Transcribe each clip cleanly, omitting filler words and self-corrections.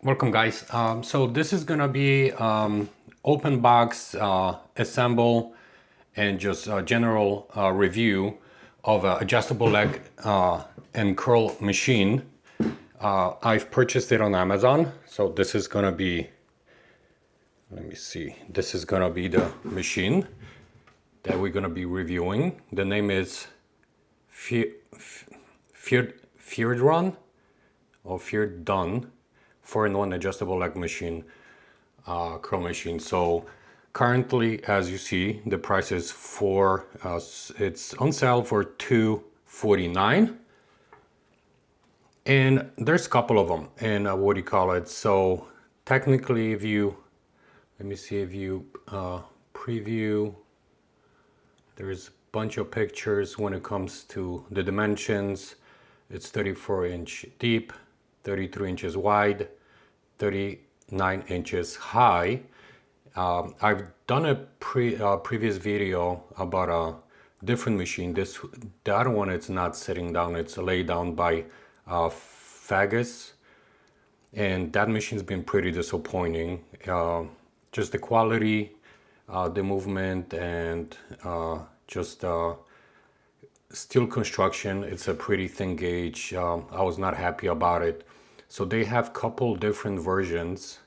Welcome guys. So this is gonna be open box, assemble, and just a general review of an adjustable leg and curl machine. I've purchased it on Amazon. So this is gonna be, let me see, this is gonna be the machine that we're gonna be reviewing. The name is FEIERDUN or FEIERDUN 4-in-1 adjustable leg machine, curl machine. So currently, as you see, the price is it's on sale for $249, and there's a couple of them. And what do you call it? So technically, if you let me see, if you preview, there's a bunch of pictures when it comes to the dimensions. It's 34-inch deep, 33 inches wide, 39 inches high. I've done a previous video about a different machine. The other one, it's not sitting down, it's laid down by FEIERDUN, and that machine's been pretty disappointing. Just the quality, the movement, and just steel construction. It's a pretty thin gauge. I was not happy about it. So they have a couple different versions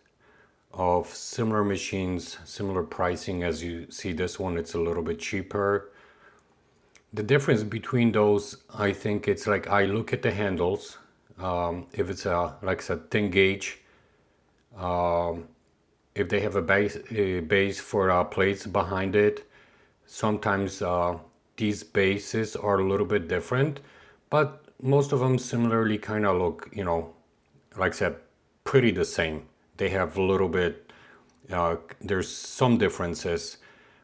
of similar machines, similar pricing. As you see, this one, it's a little bit cheaper. The difference between those, I think it's like, I look at the handles. If it's like I said, thin gauge, if they have a base for plates behind it, sometimes these bases are a little bit different, but most of them similarly kind of look, you know, like I said, pretty the same. They have a little bit, there's some differences,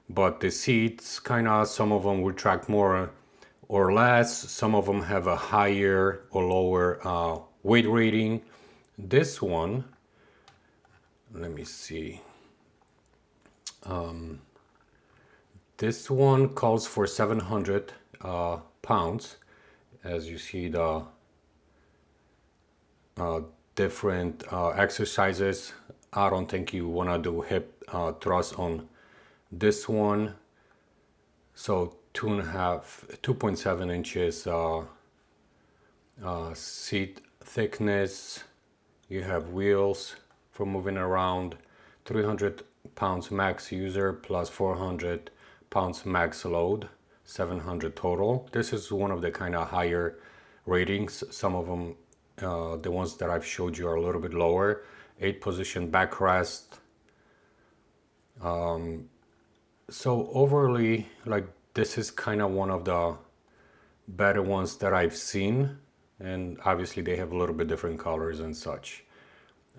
but the seats kind of, some of them retract more or less. Some of them have a higher or lower weight rating. This one, let me see. This one calls for 700 pounds. As you see, the different exercises. I don't think you want to do hip thrust on this one. So 2.7 inches seat thickness. You have wheels for moving around. 300 pounds max user plus 400 pounds max load. 700 total. This is one of the kind of higher ratings. Some of them, the ones that I've showed you, are a little bit lower. 8-position backrest. So overly, like, this is kind of one of the better ones that I've seen, and obviously they have a little bit different colors and such.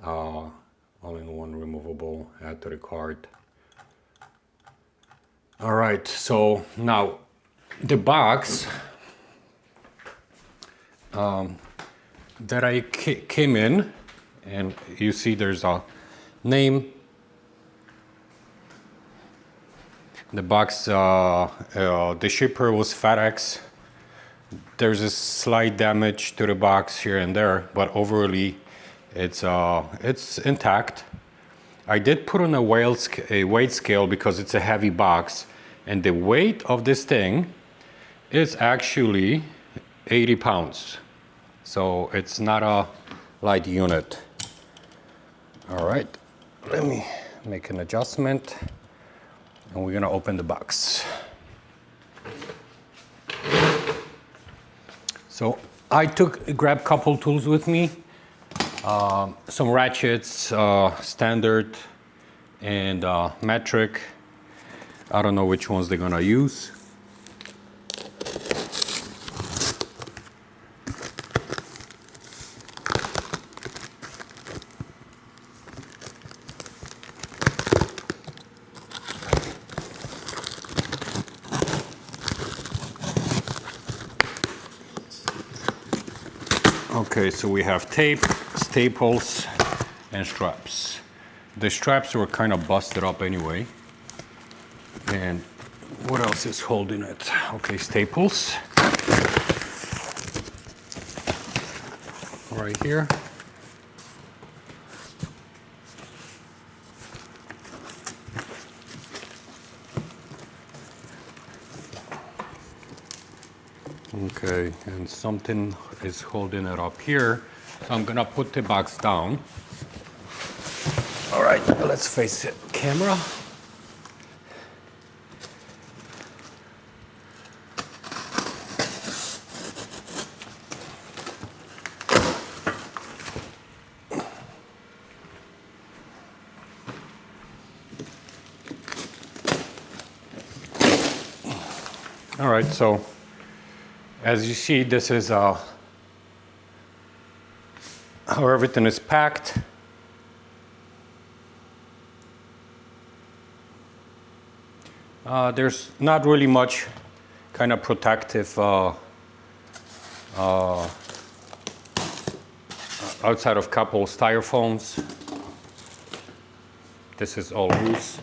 All-in-one removable, add to the cart. All right, so now the box that I came in, and you see there's a name. The box, the shipper was FedEx. There's a slight damage to the box here and there, but overall it's intact. I did put on a weight scale because it's a heavy box, and the weight of this thing is actually 80 pounds. So it's not a light unit. All right, let me make an adjustment, and we're gonna open the box. So I grabbed a couple tools with me, some ratchets, standard and metric. I don't know which ones they're gonna use. Okay, so we have tape, staples, and straps. The straps were kind of busted up anyway. And what else is holding it? Okay, staples. Right here. Okay, and something is holding it up here. So I'm gonna put the box down. All right, let's face the camera. All right, so as you see, this is how everything is packed. There's not really much kind of protective outside of couple styrofoams. This is all loose.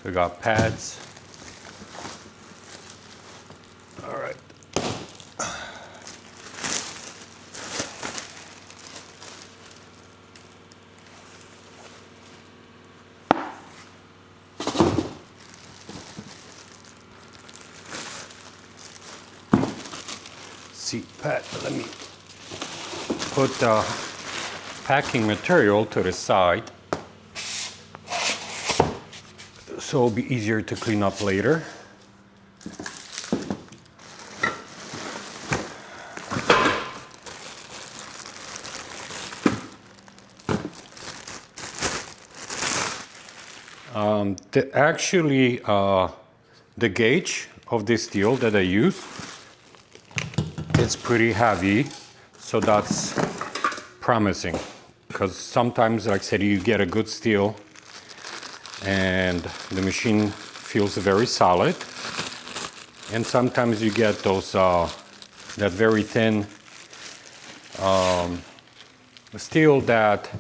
So we got pads. All right. Seat pad. Let me put the packing material to the side so it'll be easier to clean up later. The gauge of this steel that I use, it's pretty heavy, so that's promising. Because sometimes, like I said, you get a good steel and the machine feels very solid, and sometimes you get those that very thin steel that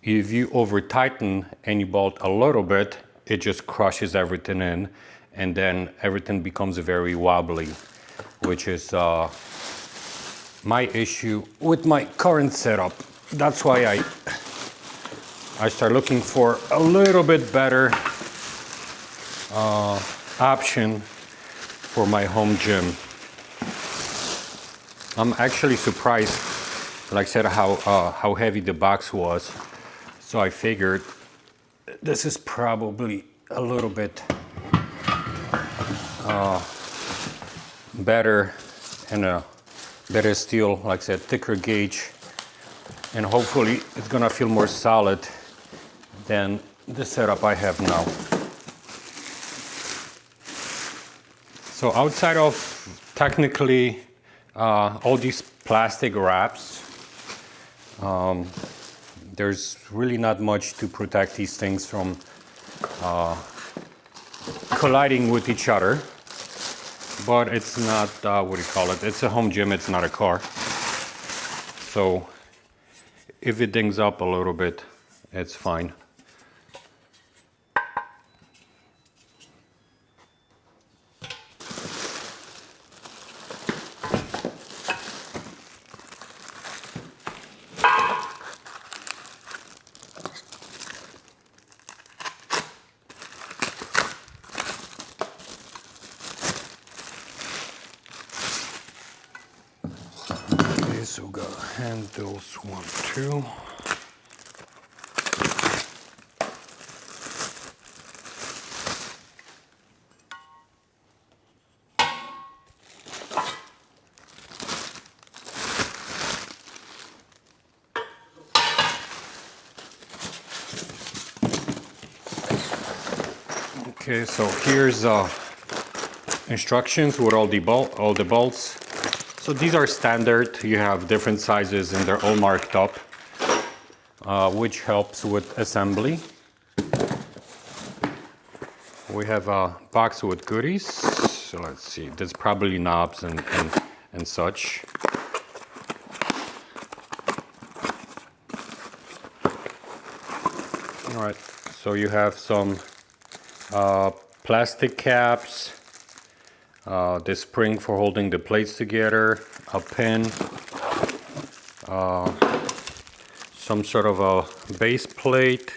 if you over tighten and you bolt a little bit, it just crushes everything in, and then everything becomes very wobbly, which is my issue with my current setup. That's why I start looking for a little bit better option for my home gym. I'm actually surprised, like I said, how heavy the box was. So I figured this is probably a little bit better and a better steel, like I said, thicker gauge, and hopefully it's gonna feel more solid than the setup I have now. So outside of technically all these plastic wraps, there's really not much to protect these things from colliding with each other. But it's not, what do you call it? It's a home gym, it's not a car. So if it dings up a little bit, it's fine. So we got handles 1, 2. Okay, so here's instructions with all the bolts. So these are standard. You have different sizes and they're all marked up, which helps with assembly. We have a box with goodies. So let's see, there's probably knobs and such. All right, so you have some plastic caps, the spring for holding the plates together, a pin, some sort of a base plate,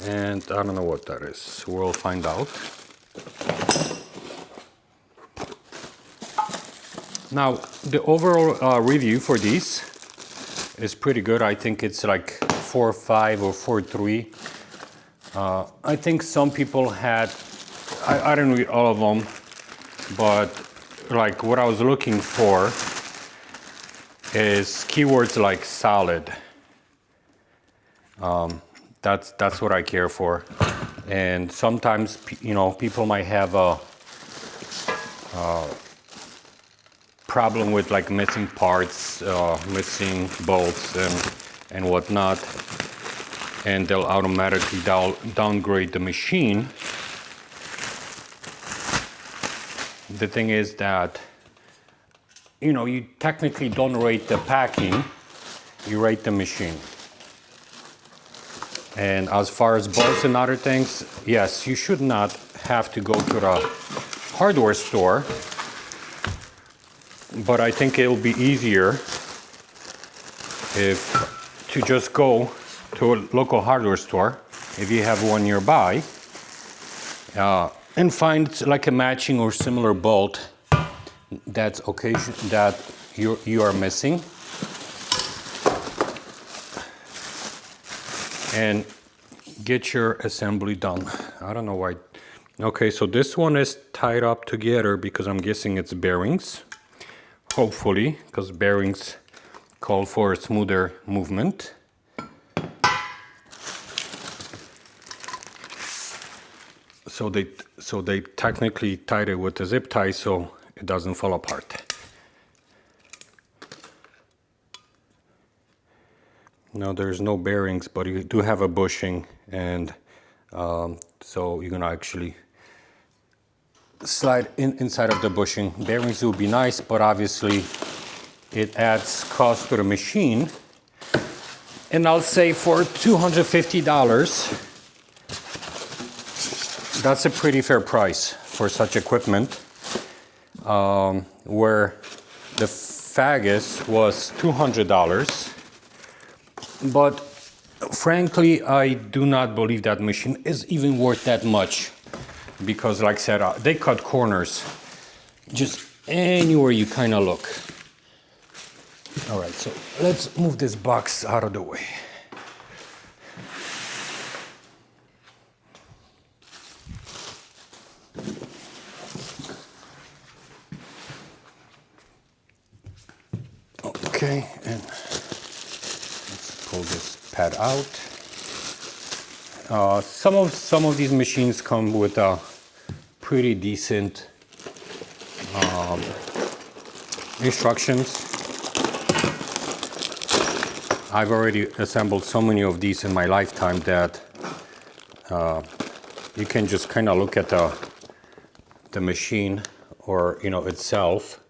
And I don't know what that is. We'll find out. Now, the overall review for these is pretty good. I think it's like 4.5 or 4.3. I think some people had, I didn't read all of them, but like what I was looking for is keywords like solid. That's what I care for. And sometimes, you know, people might have a problem with like missing parts, missing bolts and whatnot, and they'll automatically downgrade the machine. The thing is that, you know, you technically don't rate the packing, you rate the machine. And as far as bolts and other things, yes, you should not have to go to the hardware store, but I think it'll be easier if to just go to a local hardware store, if you have one nearby, and find like a matching or similar bolt that you are missing, and get your assembly done. I don't know why. Okay, so this one is tied up together because I'm guessing it's bearings. Hopefully, because bearings call for a smoother movement. So they technically tied it with a zip tie so it doesn't fall apart. Now there's no bearings, but you do have a bushing, and so you're gonna actually slide inside of the bushing. Bearings would be nice, but obviously it adds cost to the machine. And I'll say for $250, that's a pretty fair price for such equipment, where the Fagus was $200. But frankly, I do not believe that machine is even worth that much, because like I said, they cut corners just anywhere you kind of look. All right, so let's move this box out of the way. Okay, and let's pull this pad out. Some of these machines come with a pretty decent instructions. I've already assembled so many of these in my lifetime that you can just kind of look at the machine, or you know, itself,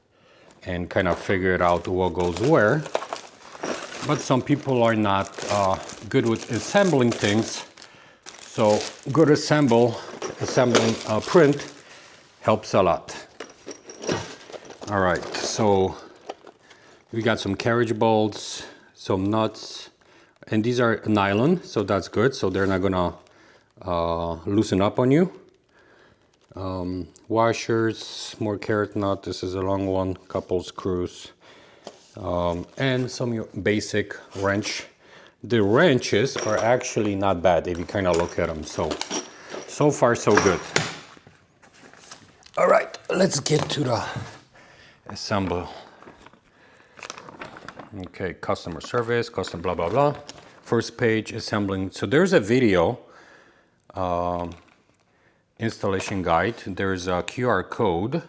and kind of figure it out what goes where. But some people are not good with assembling things, so good assembling print helps a lot. All right, so we got some carriage bolts, some nuts, and these are nylon, so that's good, so they're not gonna loosen up on you. Washers, more carrot nut, this is a long one, couple screws, and some basic wrench. The wrenches are actually not bad if you kind of look at them, so far so good. All right, let's get to the assemble. Okay, customer service, custom blah blah blah. First page, assembling. So there's a video installation guide. There's a QR code,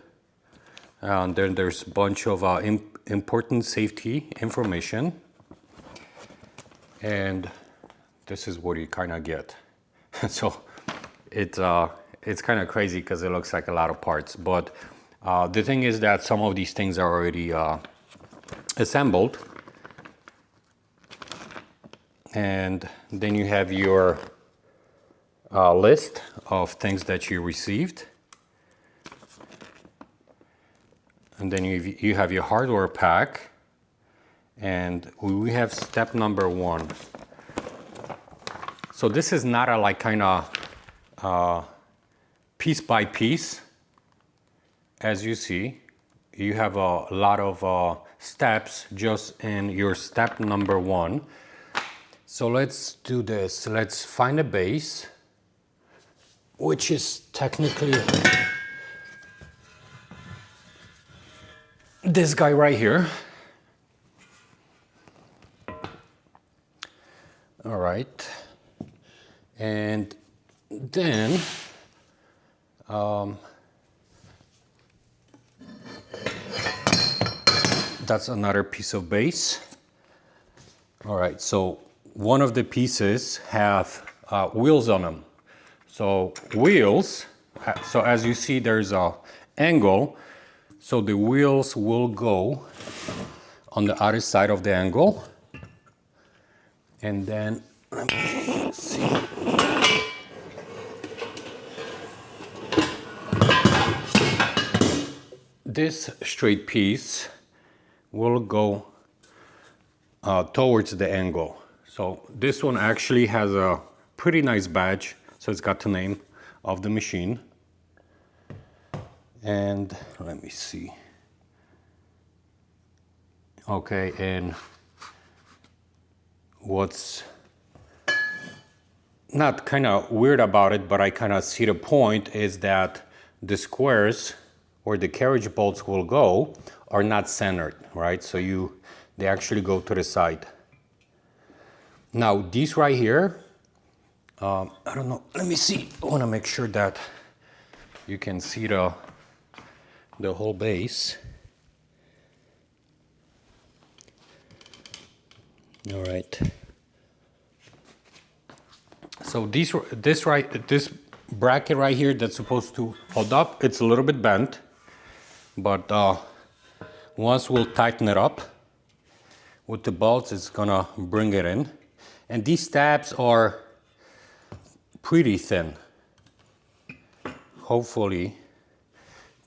and then there's a bunch of important safety information, and this is what you kind of get. So it's kind of crazy because it looks like a lot of parts, but the thing is that some of these things are already assembled, and then you have your list of things that you received, and then you have your hardware pack, and we have step number 1. So this is not a like kind of piece by piece. As you see, you have a lot of steps just in your step number 1. So let's do this. Let's find a base, which is technically this guy right here. All right. And then that's another piece of base. All right, so one of the pieces have wheels on them. So wheels, so as you see there's a angle, so the wheels will go on the other side of the angle. And then, let me see. This straight piece will go towards the angle. So this one actually has a pretty nice badge. So it's got the name of the machine. And let me see. Okay, and what's not kind of weird about it, but I kind of see the point, is that the squares where the carriage bolts will go are not centered, right? So they actually go to the side. Now these right here, I don't know, let me see. I want to make sure that you can see the whole base. All right. So this bracket right here that's supposed to hold up, it's a little bit bent, but once we'll tighten it up with the bolts, it's gonna bring it in. And these tabs are pretty thin. Hopefully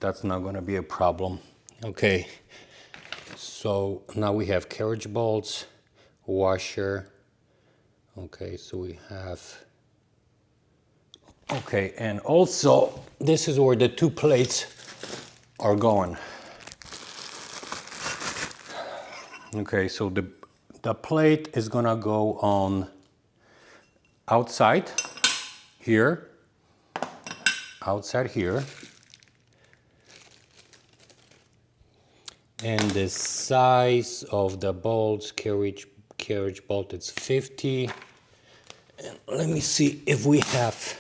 that's not gonna be a problem. Okay, so now we have carriage bolts, washer. Okay, so we have, okay, and also this is where the 2 plates are going. Okay, so the plate is gonna go on outside here, and the size of the bolts, carriage bolt, it's 50. And let me see if we have,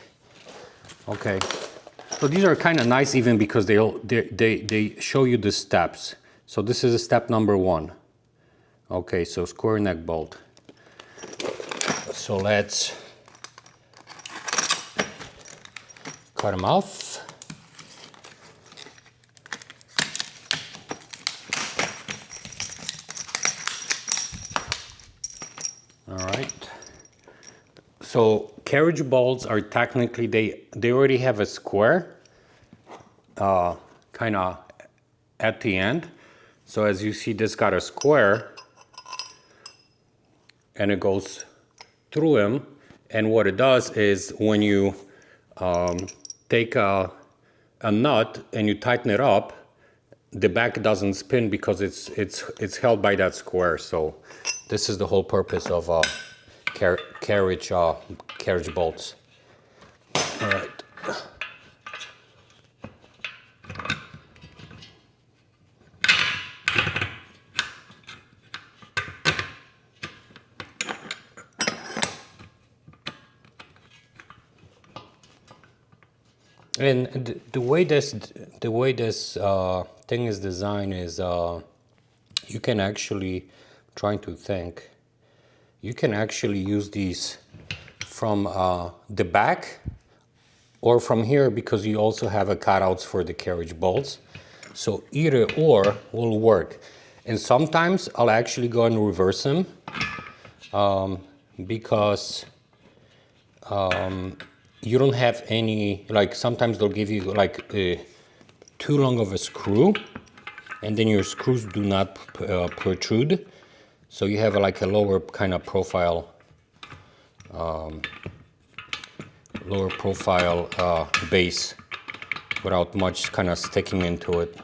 okay. So these are kind of nice even because they show you the steps. So this is step number 1. Okay, so square neck bolt. So let's cut them off. All right. So carriage bolts are technically, they already have a square kind of at the end. So as you see, this got a square and it goes through them. And what it does is when you take a nut and you tighten it up, the back doesn't spin because it's held by that square. So this is the whole purpose of carriage bolts. All right. And the way this thing is designed is you can actually, trying to think, you can actually use these from the back or from here because you also have a cutouts for the carriage bolts. So either or will work. And sometimes I'll actually go and reverse them because you don't have any, like sometimes they'll give you like too long of a screw and then your screws do not protrude. So you have like a lower kind of profile lower profile base without much kind of sticking into it.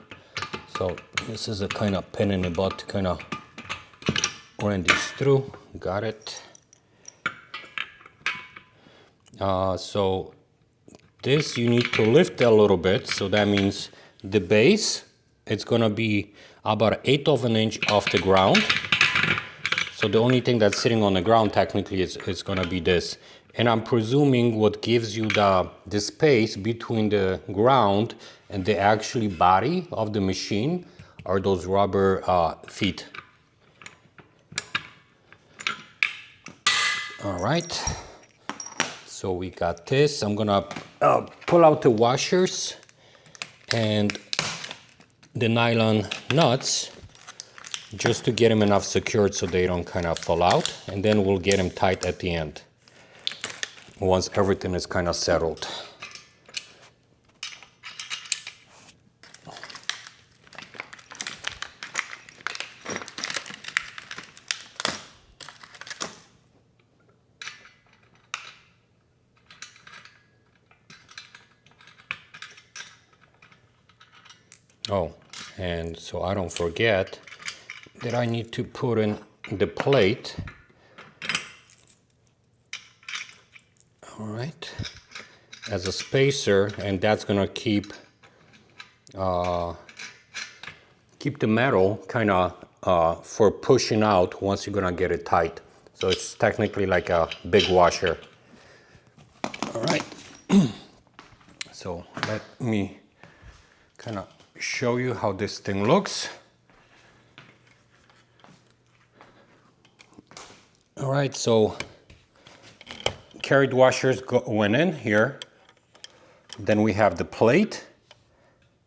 So this is a kind of pain in the butt to kind of run these through. Got it. So this you need to lift a little bit. So that means the base, it's gonna be about 1/8 of an inch off the ground. So the only thing that's sitting on the ground technically is gonna be this. And I'm presuming what gives you the space between the ground and the actually body of the machine are those rubber feet. All right, so we got this. I'm gonna pull out the washers and the nylon nuts just to get them enough secured so they don't kind of fall out, and then we'll get them tight at the end once everything is kind of settled. Oh, and so I don't forget that I need to put in the plate. All right, as a spacer, and that's gonna keep the metal kind of for pushing out once you're gonna get it tight. So it's technically like a big washer. All right, so let me kind of show you how this thing looks. All right, so carried washers went in here. Then we have the plate.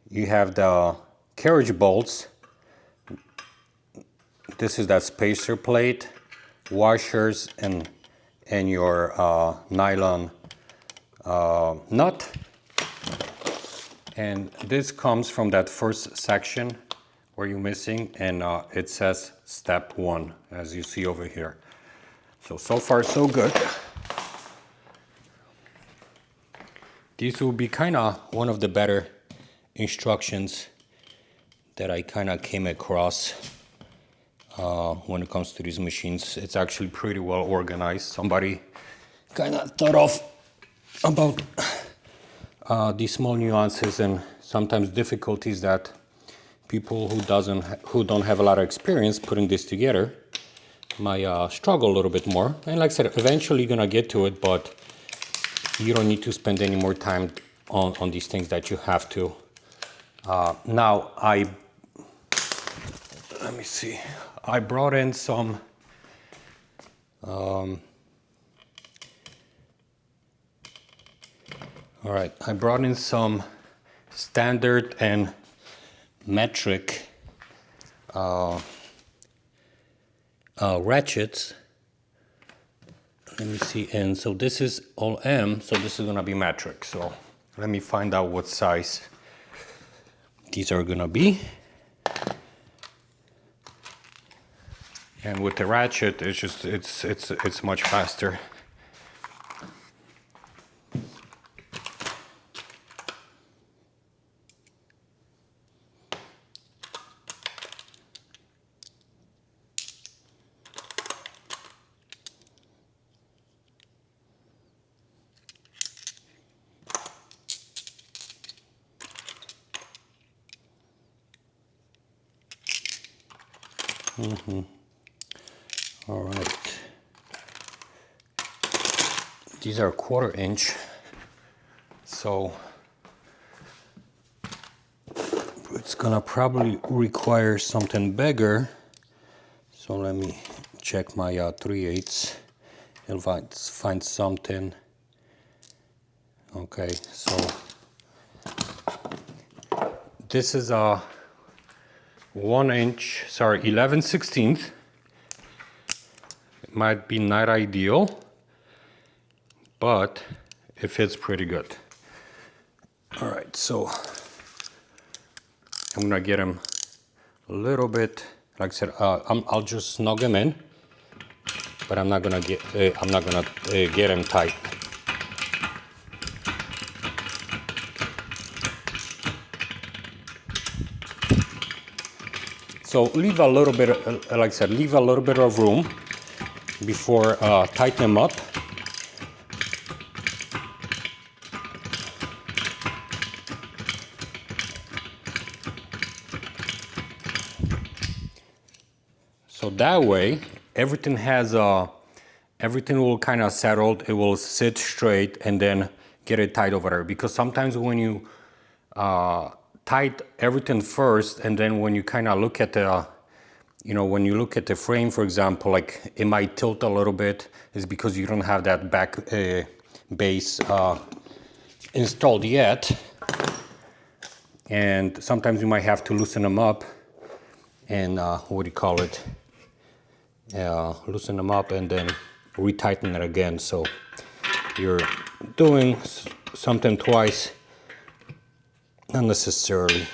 You have the carriage bolts. This is that spacer plate, washers, and your nylon nut. And this comes from that first section where you're missing, and it says step 1, as you see over here. So far so good. These will be kind of one of the better instructions that I kind of came across when it comes to these machines. It's actually pretty well organized. Somebody kind of thought of about these small nuances and sometimes difficulties that people who don't have a lot of experience putting this together might struggle a little bit more. And like I said, eventually you're gonna get to it, but you don't need to spend any more time on these things that you have to. Now let me see. I brought in some all right, I brought in some standard and metric ratchets. Let me see, and so this is all M, so this is gonna be metric. So let me find out what size these are gonna be. And with the ratchet, it's just it's much faster. All right. These are 1/4 inch, so it's gonna probably require something bigger. So let me check my 3/8. I'll find something. Okay, so this is a 11/16. It might be not ideal, but it fits pretty good. All right, so I'm gonna get him a little bit. Like I said, I'll just snug him in, but I'm not gonna get him tight. So leave a little bit, like I said, leave a little bit of room before tighten them up. So that way, everything has everything will kind of settled. It will sit straight and then get it tight over there. Because sometimes when you tight everything first, and then when you kind of look at the, you know, when you look at the frame, for example, like it might tilt a little bit, is because you don't have that back base installed yet. And sometimes you might have to loosen them up and what do you call it? Loosen them up and then retighten it again. So you're doing something twice, not necessarily.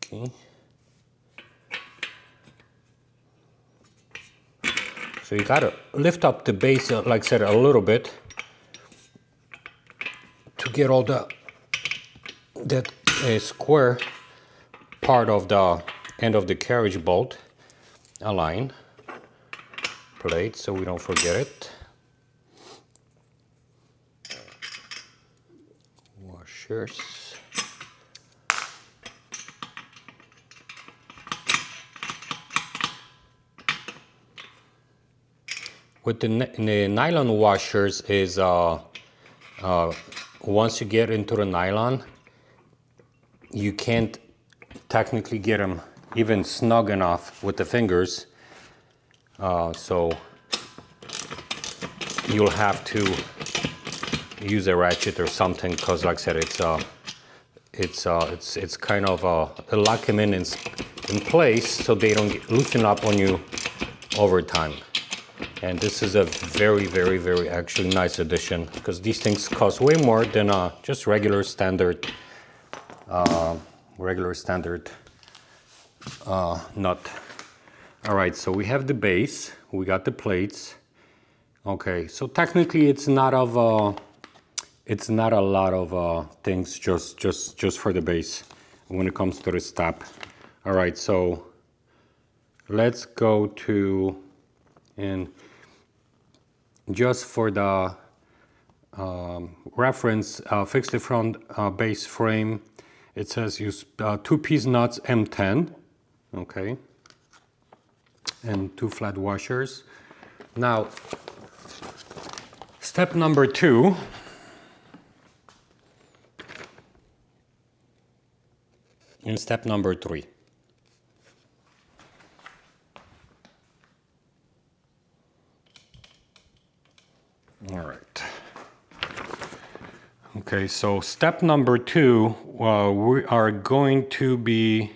Okay. So you gotta lift up the base, like I said, a little bit to get all that square part of the end of the carriage bolt aligned plate, so we don't forget it. Washers. With the nylon washers is once you get into the nylon, you can't technically get them even snug enough with the fingers, so you'll have to use a ratchet or something, because like I said, it's kind of lock them in place so they don't loosen up on you over time. And this is a very, very, very actually nice addition, because these things cost way more than just regular standard nut. All right, so we have the base, we got the plates. Okay, so technically it's not a lot of things just for the base when it comes to the step. All right, so let's go to, and just for the reference, fix the front base frame. It says use 2-piece nuts M10, okay, and 2 flat washers. Now, step number 2. And step number 3. All right. Okay, so step number 2, we are going to be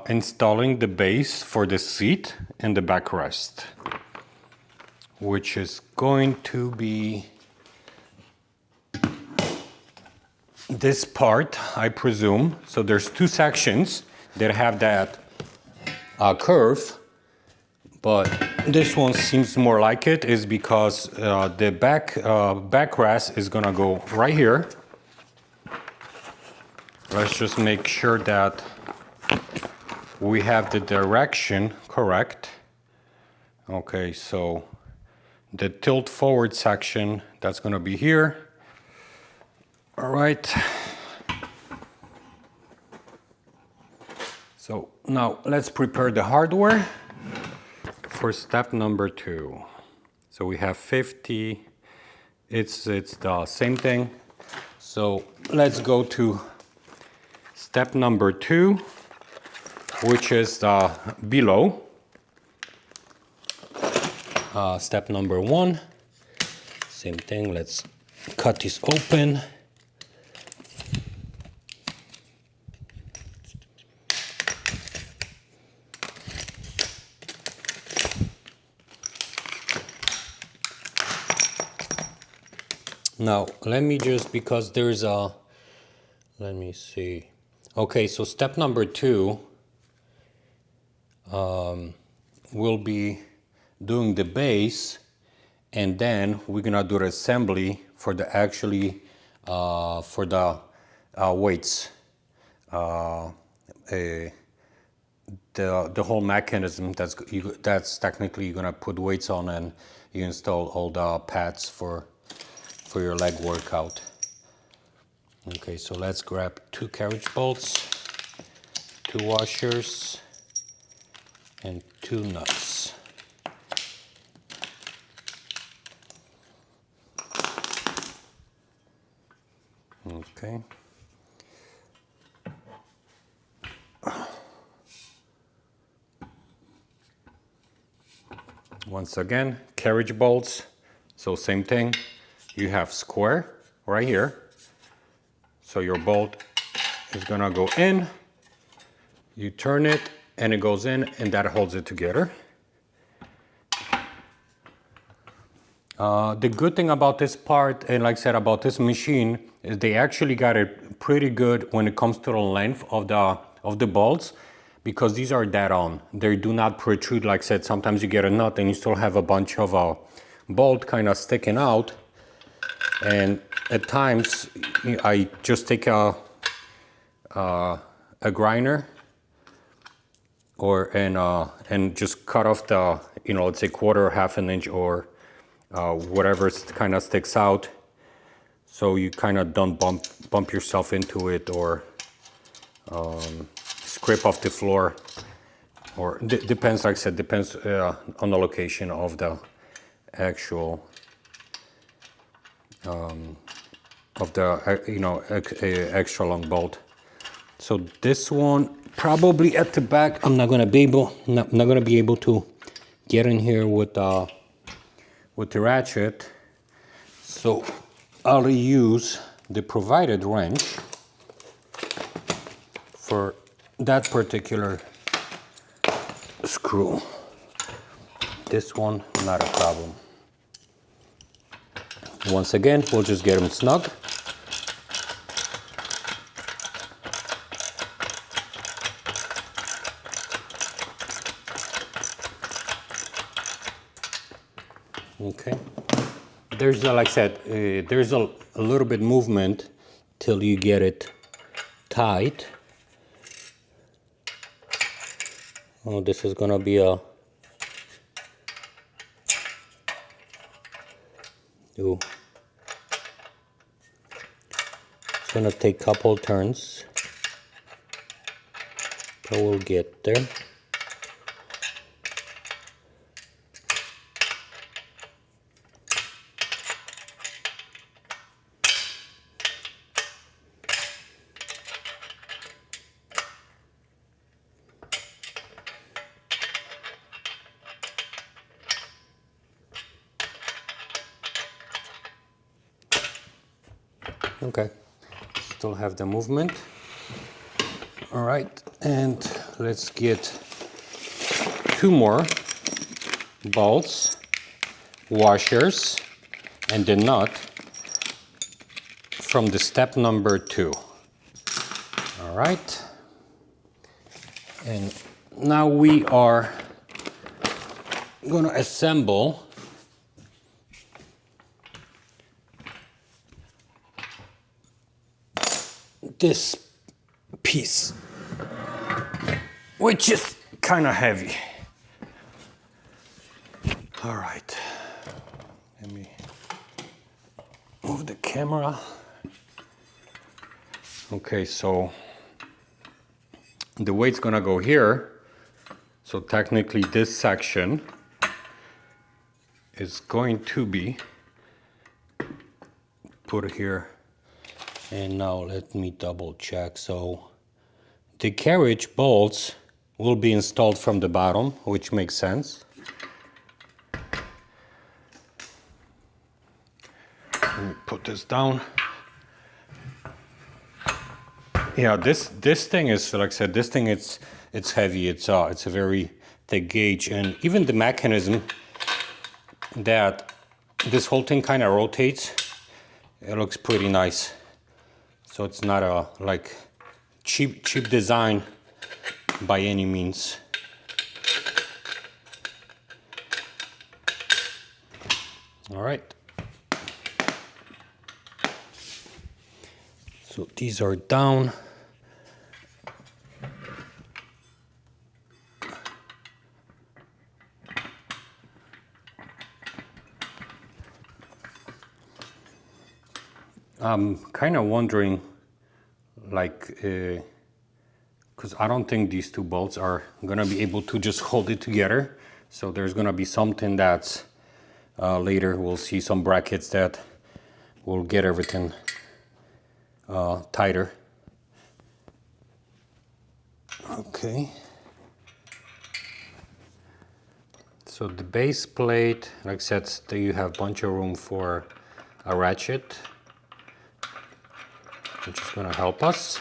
installing the base for the seat and the backrest, which is going to be this part, I presume. So there's 2 sections that have that curve, but this one seems more like it, is because the backrest is gonna go right here. Let's just make sure that we have the direction correct. Okay, so the tilt forward section, that's gonna be here. All right. So now let's prepare the hardware for step number 2. So we have 50, it's the same thing. So let's go to step number 2, which is below. Step number 1, same thing, let's cut this open. Now, let me just, because there's a, let me see. Okay, so step number 2, we'll be doing the base, and then we're gonna do the assembly for the actually, for the weights. the whole mechanism that's technically you're gonna put weights on, and you install all the pads for your leg workout. Okay, so let's grab 2 carriage bolts, 2 washers, and 2 nuts. Okay. Once again, carriage bolts. So same thing. You have square right here. So your bolt is gonna go in. You turn it and it goes in, and that holds it together. The good thing about this part, and like I said about this machine, is they actually got it pretty good when it comes to the length of the bolts, because these are dead on. They do not protrude. Like I said, sometimes you get a nut and you still have a bunch of bolt kind of sticking out. And at times, I just take a grinder and just cut off the, let's say quarter or half an inch, or whatever kind of sticks out, so you kind of don't bump yourself into it, or scrape off the floor, or depends, like I said, depends on the location of the actual of the extra long bolt. So this one probably at the back, I'm not gonna be able to get in here with the ratchet, so I'll use the provided wrench for that particular screw. This one, not a problem. Once again, we'll just get them snug. Okay. There's like I said, there's a little bit movement till you get it tight. Oh, this is gonna be a it's gonna take a couple turns, but we'll get there. Okay, still have the movement. All right, and let's get 2 more bolts, washers, and the nut from the step number 2. All right, and now we are gonna assemble this piece, which is kind of heavy. All right, let me move the camera. Okay, so the weight's gonna go here. So technically this section is going to be put here. And now let me double check. So the carriage bolts will be installed from the bottom, which makes sense. Let me put this down. Yeah, this thing is, like I said, this thing it's heavy. It's a very thick gauge, and even the mechanism that this whole thing kind of rotates, it looks pretty nice. So it's not a like cheap design by any means. All right. So these are down. I'm kind of wondering, like, because I don't think these two bolts are gonna be able to just hold it together. So there's gonna be something that's later we'll see some brackets that will get everything tighter. Okay. So the base plate, like I said, you have a bunch of room for a ratchet, which is gonna help us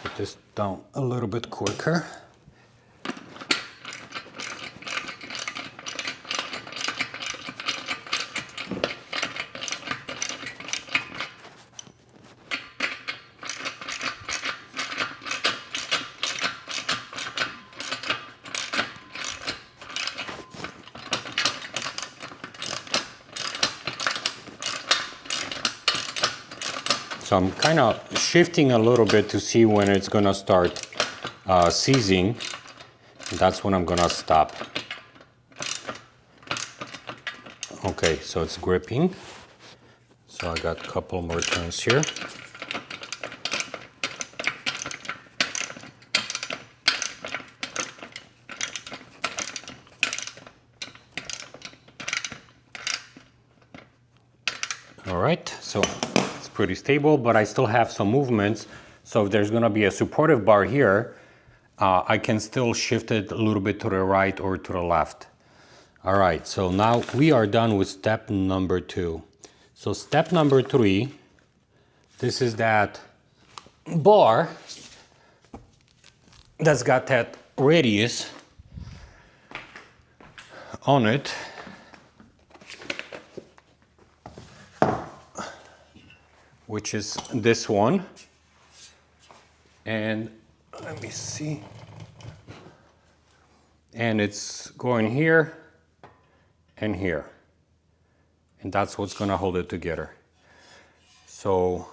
get this down a little bit quicker. So I'm kind of shifting a little bit to see when it's gonna start seizing. That's when I'm gonna stop. Okay, so it's gripping. So I got a couple more turns here. All right, so it's pretty stable, but I still have some movements. So if there's gonna be a supportive bar here, I can still shift it a little bit to the right or to the left. All right, so now we are done with step number 2. So step number 3, this is that bar that's got that radius on it. Which is this one. And let me see. And it's going here and here. And that's what's gonna hold it together. So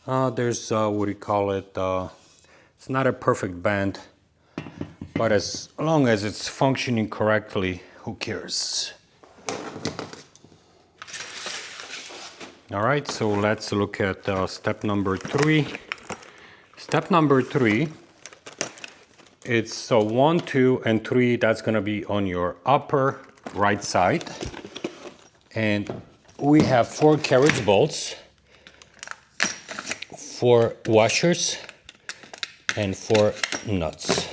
there's, what do you call it? It's not a perfect band, but as long as it's functioning correctly, who cares? All right, so let's look at step number 3. Step number 3, it's so 1, 2, and 3, that's gonna be on your upper right side. And we have 4 carriage bolts, 4 washers, and 4 nuts.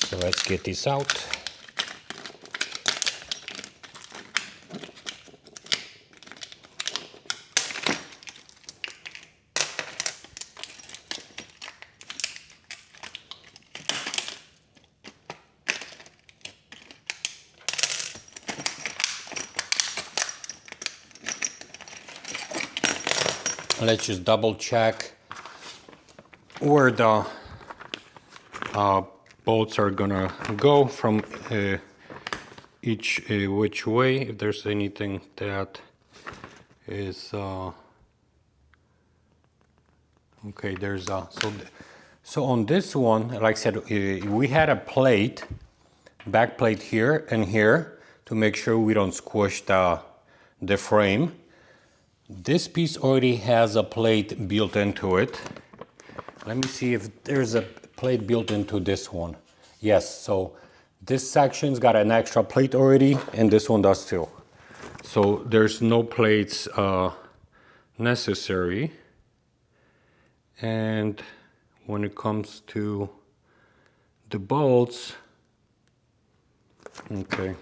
So let's get this out. Let's just double check where the bolts are gonna go from each which way, if there's anything that is okay. There's so on this one, like I said, we had a plate, back plate here and here to make sure we don't squish the frame. This piece already has a plate built into it. Let me see if there's a plate built into this one. Yes, so this section's got an extra plate already, and this one does too. So there's no plates necessary. And when it comes to the bolts, okay.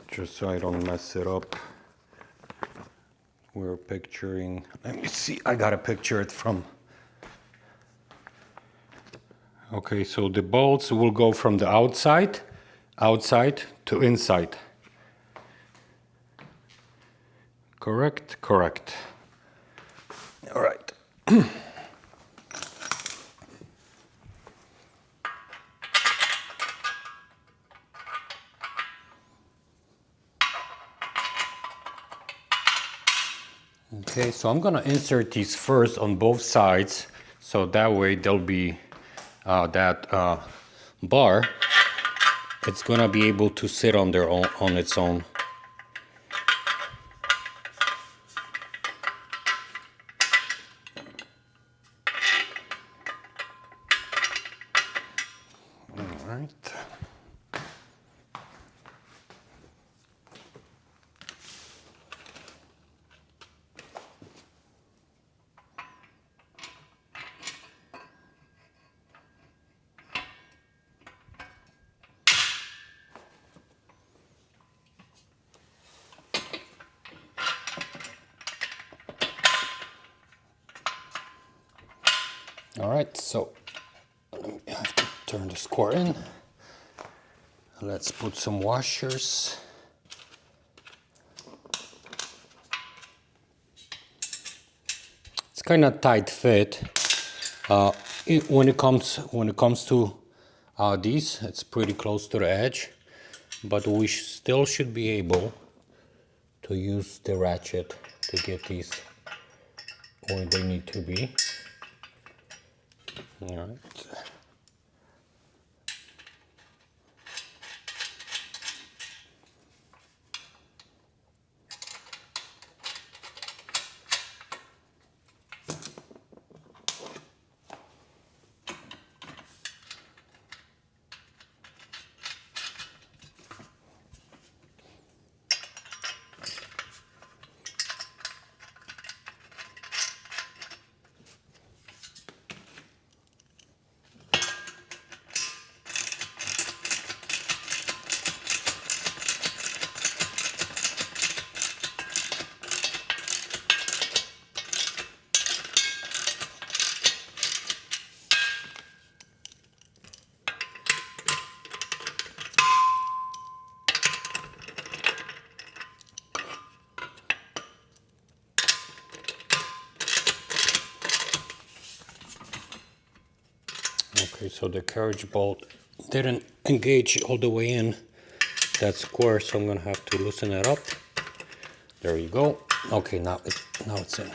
Just so I don't mess it up, we're picturing, let me see, I gotta picture it from, okay, so the bolts will go from the outside to inside. Correct? Correct. All right. Okay, so I'm gonna insert these first on both sides, so that way there'll be that bar it's gonna be able to sit on their own, on its own. All right. All right, so I have to turn the square in. Let's put some washers. It's kind of tight fit. When it comes to these, it's pretty close to the edge, but we still should be able to use the ratchet to get these where they need to be. All right. Okay, so the carriage bolt didn't engage all the way in that square, so I'm gonna have to loosen it up. There you go. Okay, now it's in.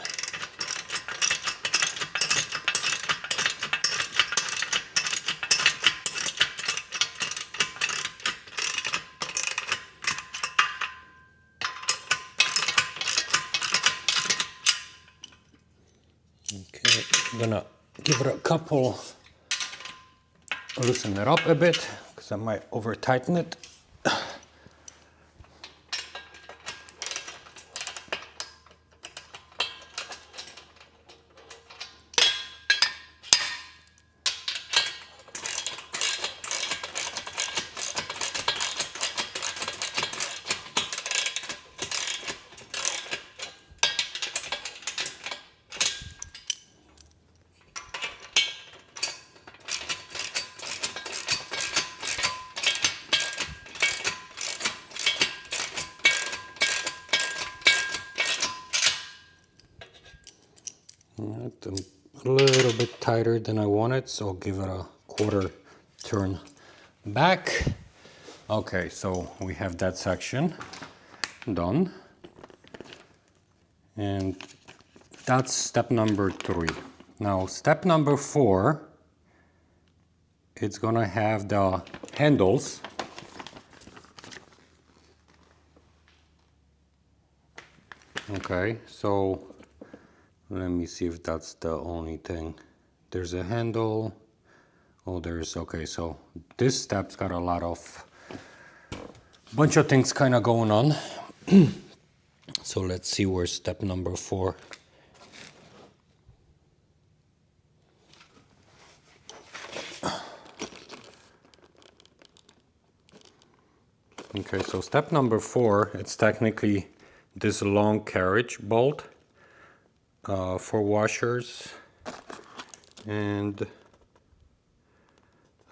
Okay, I'm gonna give it a couple, loosen it up a bit, because I might over tighten it. Right, a little bit tighter than I wanted, so I'll give it a quarter turn back. Okay, so we have that section done. And that's step number 3. Now, step number 4, it's gonna have the handles. Okay, so let me see if that's the only thing. There's a handle. Oh, there's, okay, so this step's got a lot of, bunch of things kind of going on. So let's see where's step number 4. Okay, so step number 4, it's technically this long carriage bolt for washers and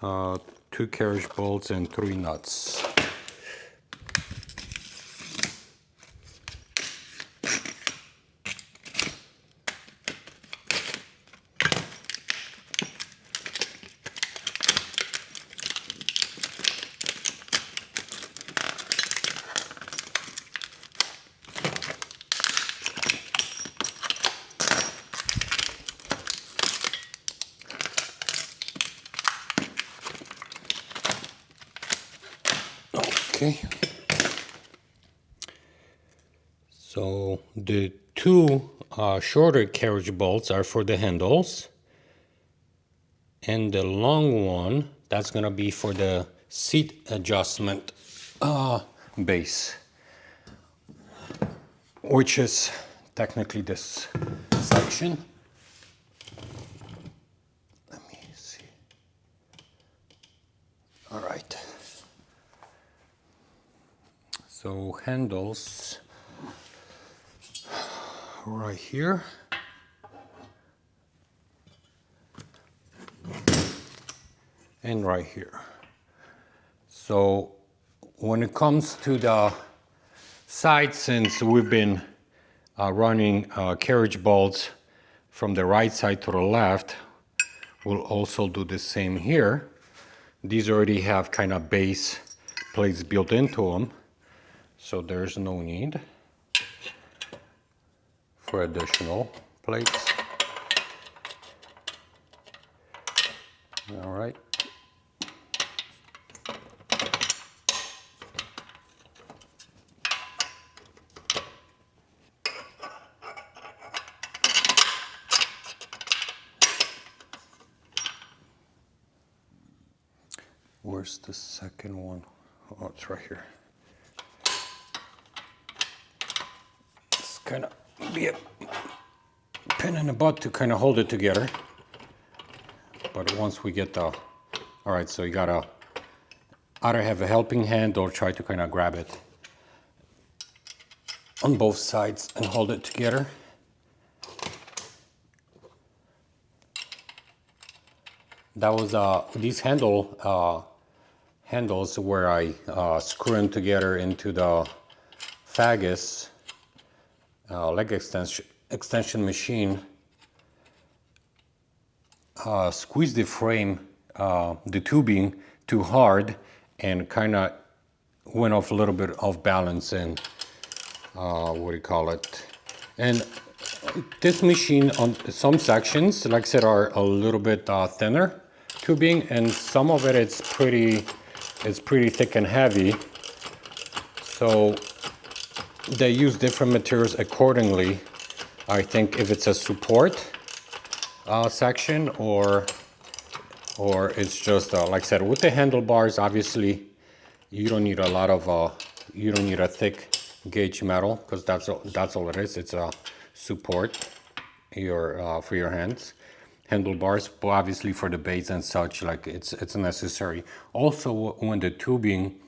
2 carriage bolts and 3 nuts. Okay. So the two shorter carriage bolts are for the handles, and the long one, that's gonna be for the seat adjustment base, which is technically this section. Let me see. All right. So handles right here. And right here. So when it comes to the side, since we've been running carriage bolts from the right side to the left, we'll also do the same here. These already have kind of base plates built into them, so there's no need for additional plates. All right. Where's the second one? Oh, it's right here. It's kind of be a pin in the butt to kind of hold it together. But once we get the, all right, so you gotta either have a helping hand or try to kind of grab it on both sides and hold it together. That was these handles where I screw them together into the Fagus leg extension machine. Squeeze the frame, the tubing too hard, and kind of went off a little bit off balance, and what do you call it? And this machine on some sections, like I said, are a little bit thinner tubing, and some of it's pretty thick and heavy. So they use different materials accordingly. I think if it's a support section or it's just like I said, with the handlebars, obviously you don't need a lot of you don't need a thick gauge metal, because that's all it is. It's a support for your hands. Handlebars, but obviously for the base and such, like it's necessary. Also, when the tubing,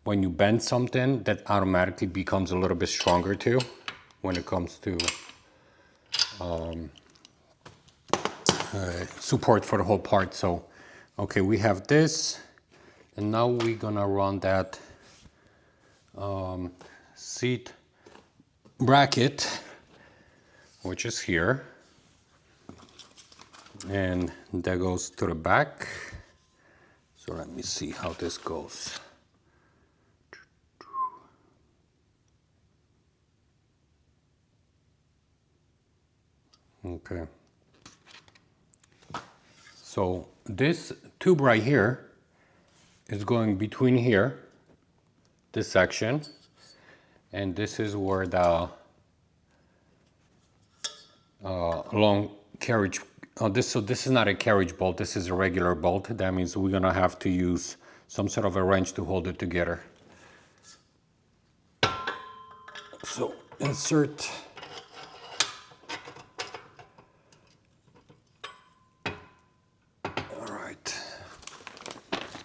when you bend something, that automatically becomes a little bit stronger too when it comes to support for the whole part. So okay, we have this, and now we're gonna run that seat bracket, which is here, and that goes to the back. So let me see how this goes. Okay, so this tube right here is going between here, this section, and this is where the long carriage, so this is not a carriage bolt, this is a regular bolt. That means we're gonna have to use some sort of a wrench to hold it together. So insert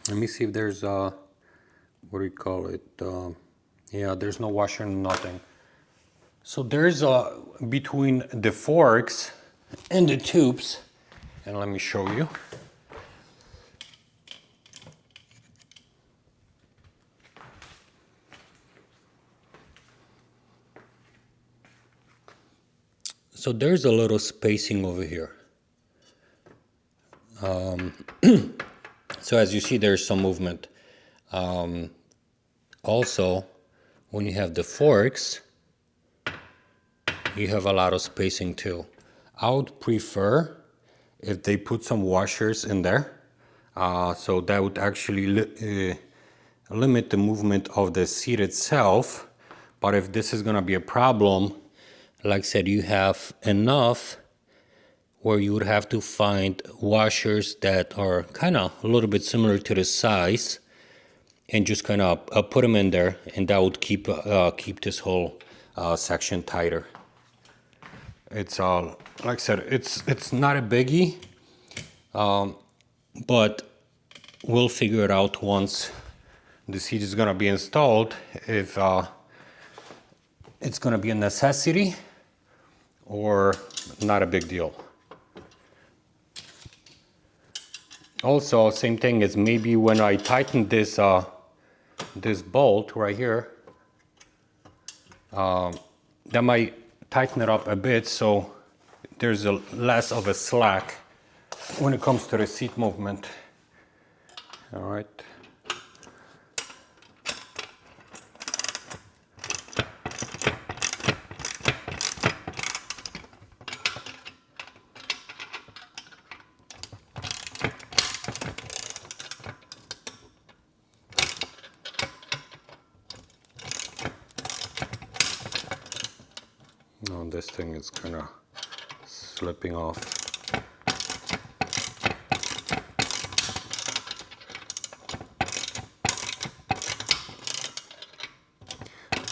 let me see if there's what do you call it? Yeah, there's no washer, nothing. So there's between the forks and the tubes, and let me show you. So there's a little spacing over here. So as you see, there's some movement. Also, when you have the forks, you have a lot of spacing too. I would prefer if they put some washers in there, so that would actually limit the movement of the seat itself. But if this is gonna be a problem, like I said, you have enough where you would have to find washers that are kind of a little bit similar to the size, and just kind of put them in there, and that would keep this whole section tighter. It's like I said, it's not a biggie, but we'll figure it out once the seat is gonna be installed, if it's gonna be a necessity or not a big deal. Also, same thing is maybe when I tighten this this bolt right here, that might tighten it up a bit, so there's less of a slack when it comes to the seat movement. All right. No, this thing is kind of slipping off.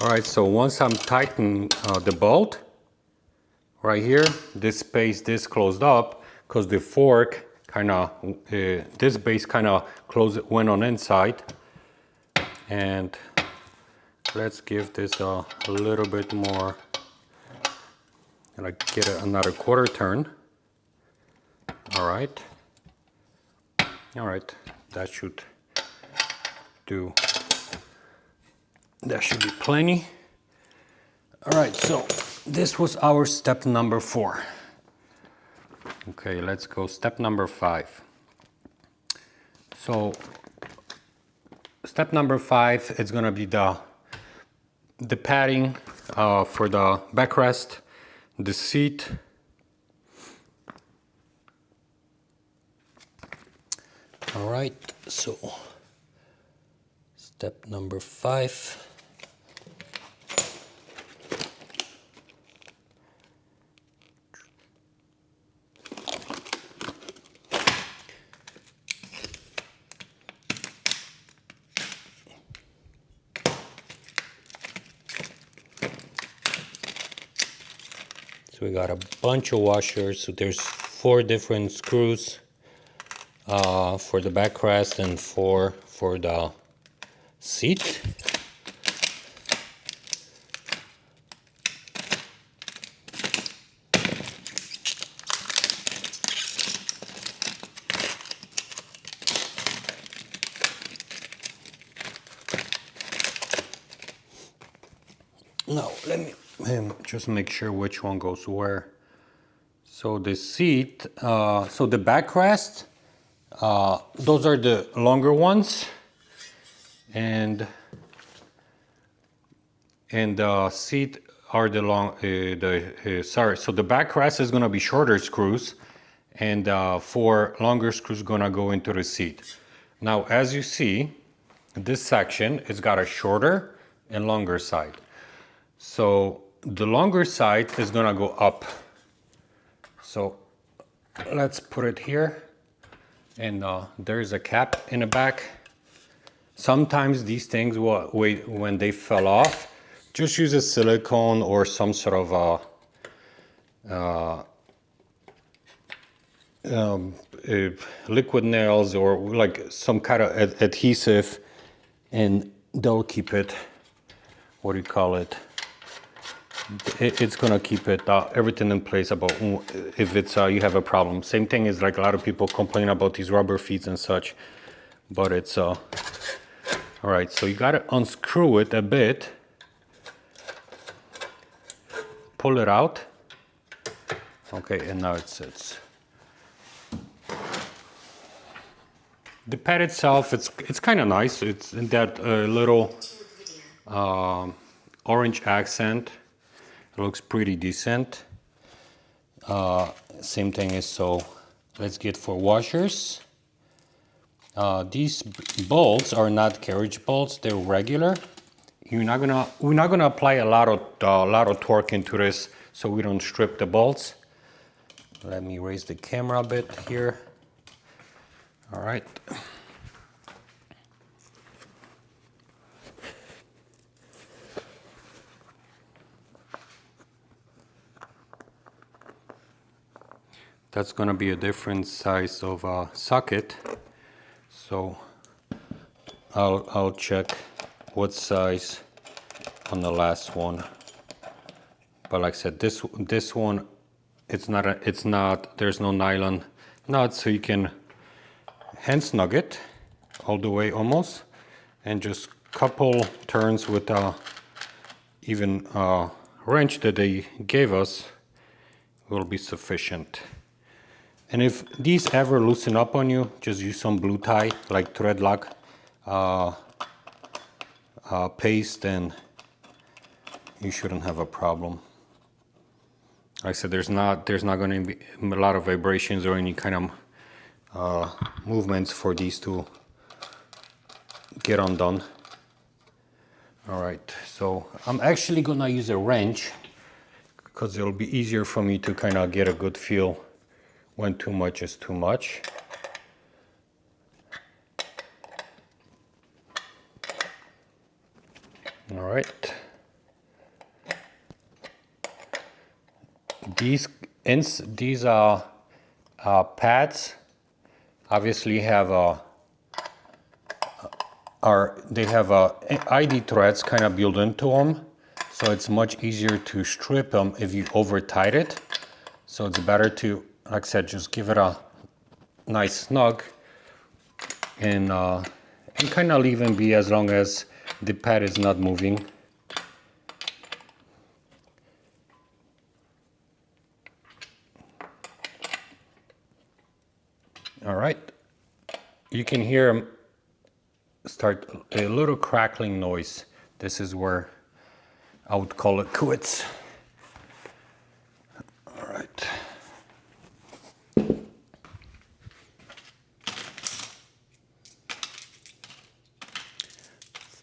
All right, so once I'm tightening the bolt right here, this space, this closed up, because the fork kind of, this base kind of went on inside. And let's give this a little bit more, and I get another quarter turn. All right, that should do. That should be plenty. All right, so this was our step number 4. Okay, let's go step number 5. So step number 5 is gonna be the padding for the backrest, the seat. All right, so step number 5. So we got a bunch of washers. So there's 4 different screws for the backrest and 4 for the seat. Now let me just make sure which one goes where. So the seat, so the backrest, those are the longer ones, and the seat are the long. Sorry, so the backrest is gonna be shorter screws, and 4 longer screws gonna go into the seat. Now, as you see, this section has got a shorter and longer side. So the longer side is gonna go up. So let's put it here, and there's a cap in the back. Sometimes these things will, when they fell off, just use a silicone or some sort of liquid nails, or like some kind of adhesive, and they'll keep it, what do you call it? It's gonna keep it everything in place about if it's you have a problem. Same thing is like a lot of people complain about these rubber feet and such, but it's all right. So you gotta unscrew it a bit, pull it out. Okay, and now it sits. The pad itself, it's kind of nice. It's in that little orange accent. It looks pretty decent. Same thing is, so let's get 4 washers. These bolts are not carriage bolts; they're regular. We're not gonna apply a lot of torque into this, so we don't strip the bolts. Let me raise the camera a bit here. All right. That's gonna be a different size of socket, so I'll check what size on the last one. But like I said, this one, it's not. There's no nylon nut, so you can hand snug it all the way almost, and just couple turns with even wrench that they gave us will be sufficient. And if these ever loosen up on you, just use some blue tie, like thread lock paste, and you shouldn't have a problem. Like I said, there's not going to be a lot of vibrations or any kind of movements for these to get undone. All right, so I'm actually gonna use a wrench because it'll be easier for me to kind of get a good feel when too much is too much. All right. These pads obviously have ID threads kind of built into them, so it's much easier to strip them if you over tight it. So it's better to, like I said, just give it a nice snug and kind of leave them be as long as the pad is not moving. All right, you can hear them start a little crackling noise. This is where I would call it quits. All right.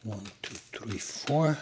1, 2, 3, 4.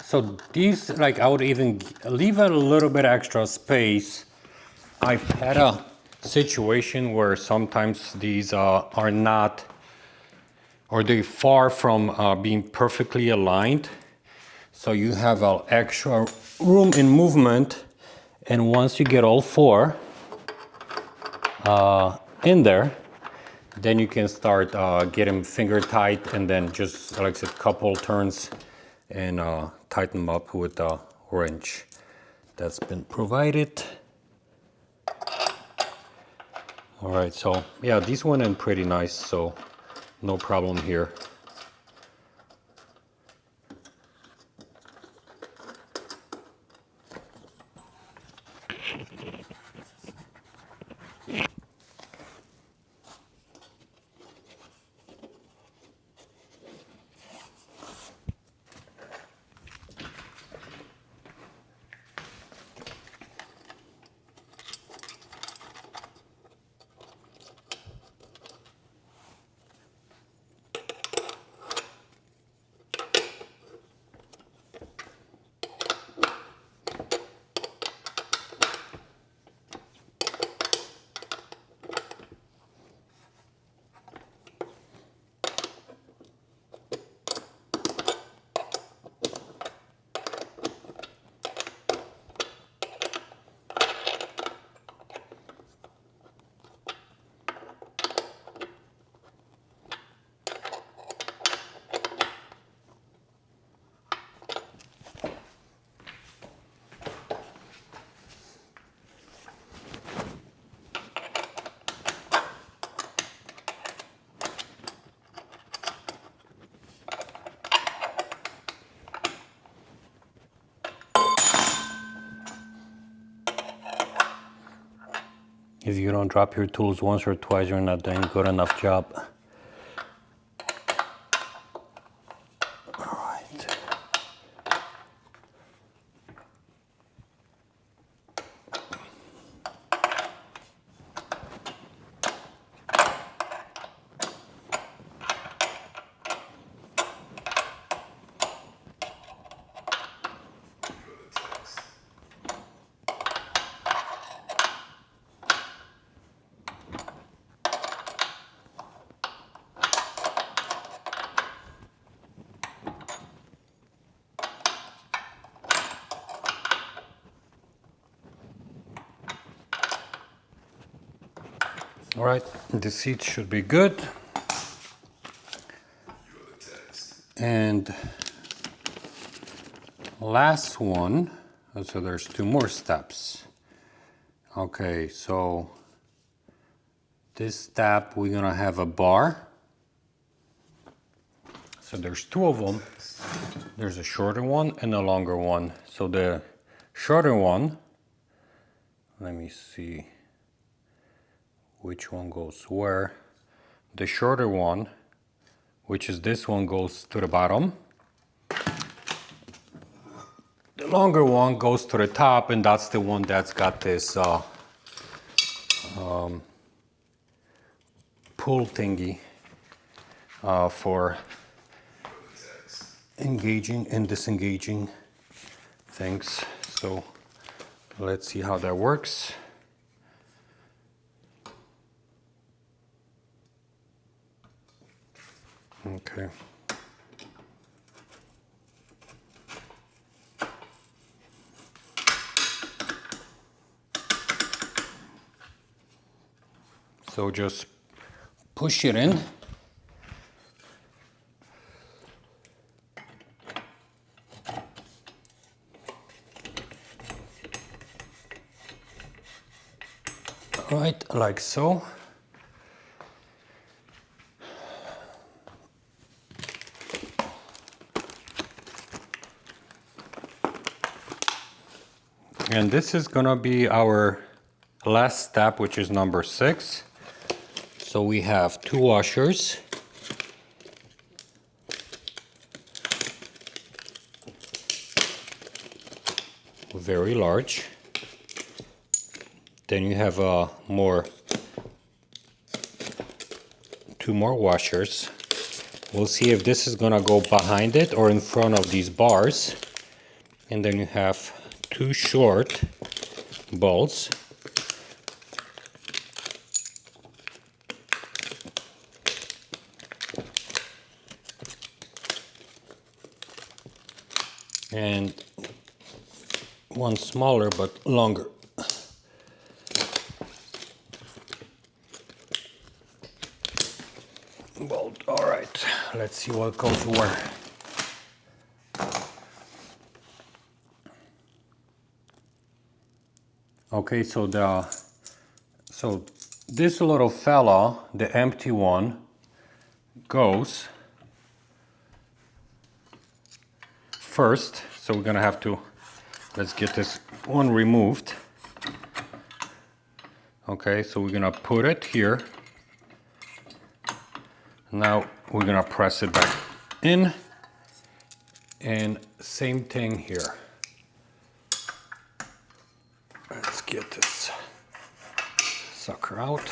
So these, like, I would even leave a little bit extra space. I've had a situation where sometimes these are not, or they're far from being perfectly aligned. So you have an extra room in movement, and once you get all four in there, then you can start getting finger tight, and then just, like I said, couple turns and tighten them up with a wrench that's been provided. All right, so yeah, these went in pretty nice, so no problem here. If you don't drop your tools once or twice, you're not doing a good enough job. All right. All right, the seat should be good. And last one, so there's 2 more steps. Okay, so this step we're gonna have a bar. So there's 2 of them. There's a shorter one and a longer one. So the shorter one, let me see which one goes where. The shorter one, which is this one, goes to the bottom. The longer one goes to the top, and that's the one that's got this pull thingy for engaging and disengaging things. So let's see how that works. Okay. So just push it in. All right, like so. And this is gonna be our last step, which is number 6. So we have 2 washers. Very large. Then you have 2 more washers. We'll see if this is gonna go behind it or in front of these bars. And then you have 2 short bolts. And one smaller but longer. Bolt. All right, let's see what goes where. Okay, so this little fella, the empty one, goes first. So we're gonna have to, let's get this one removed. Okay, so we're gonna put it here. Now we're gonna press it back in, and same thing here. Let's get this sucker out.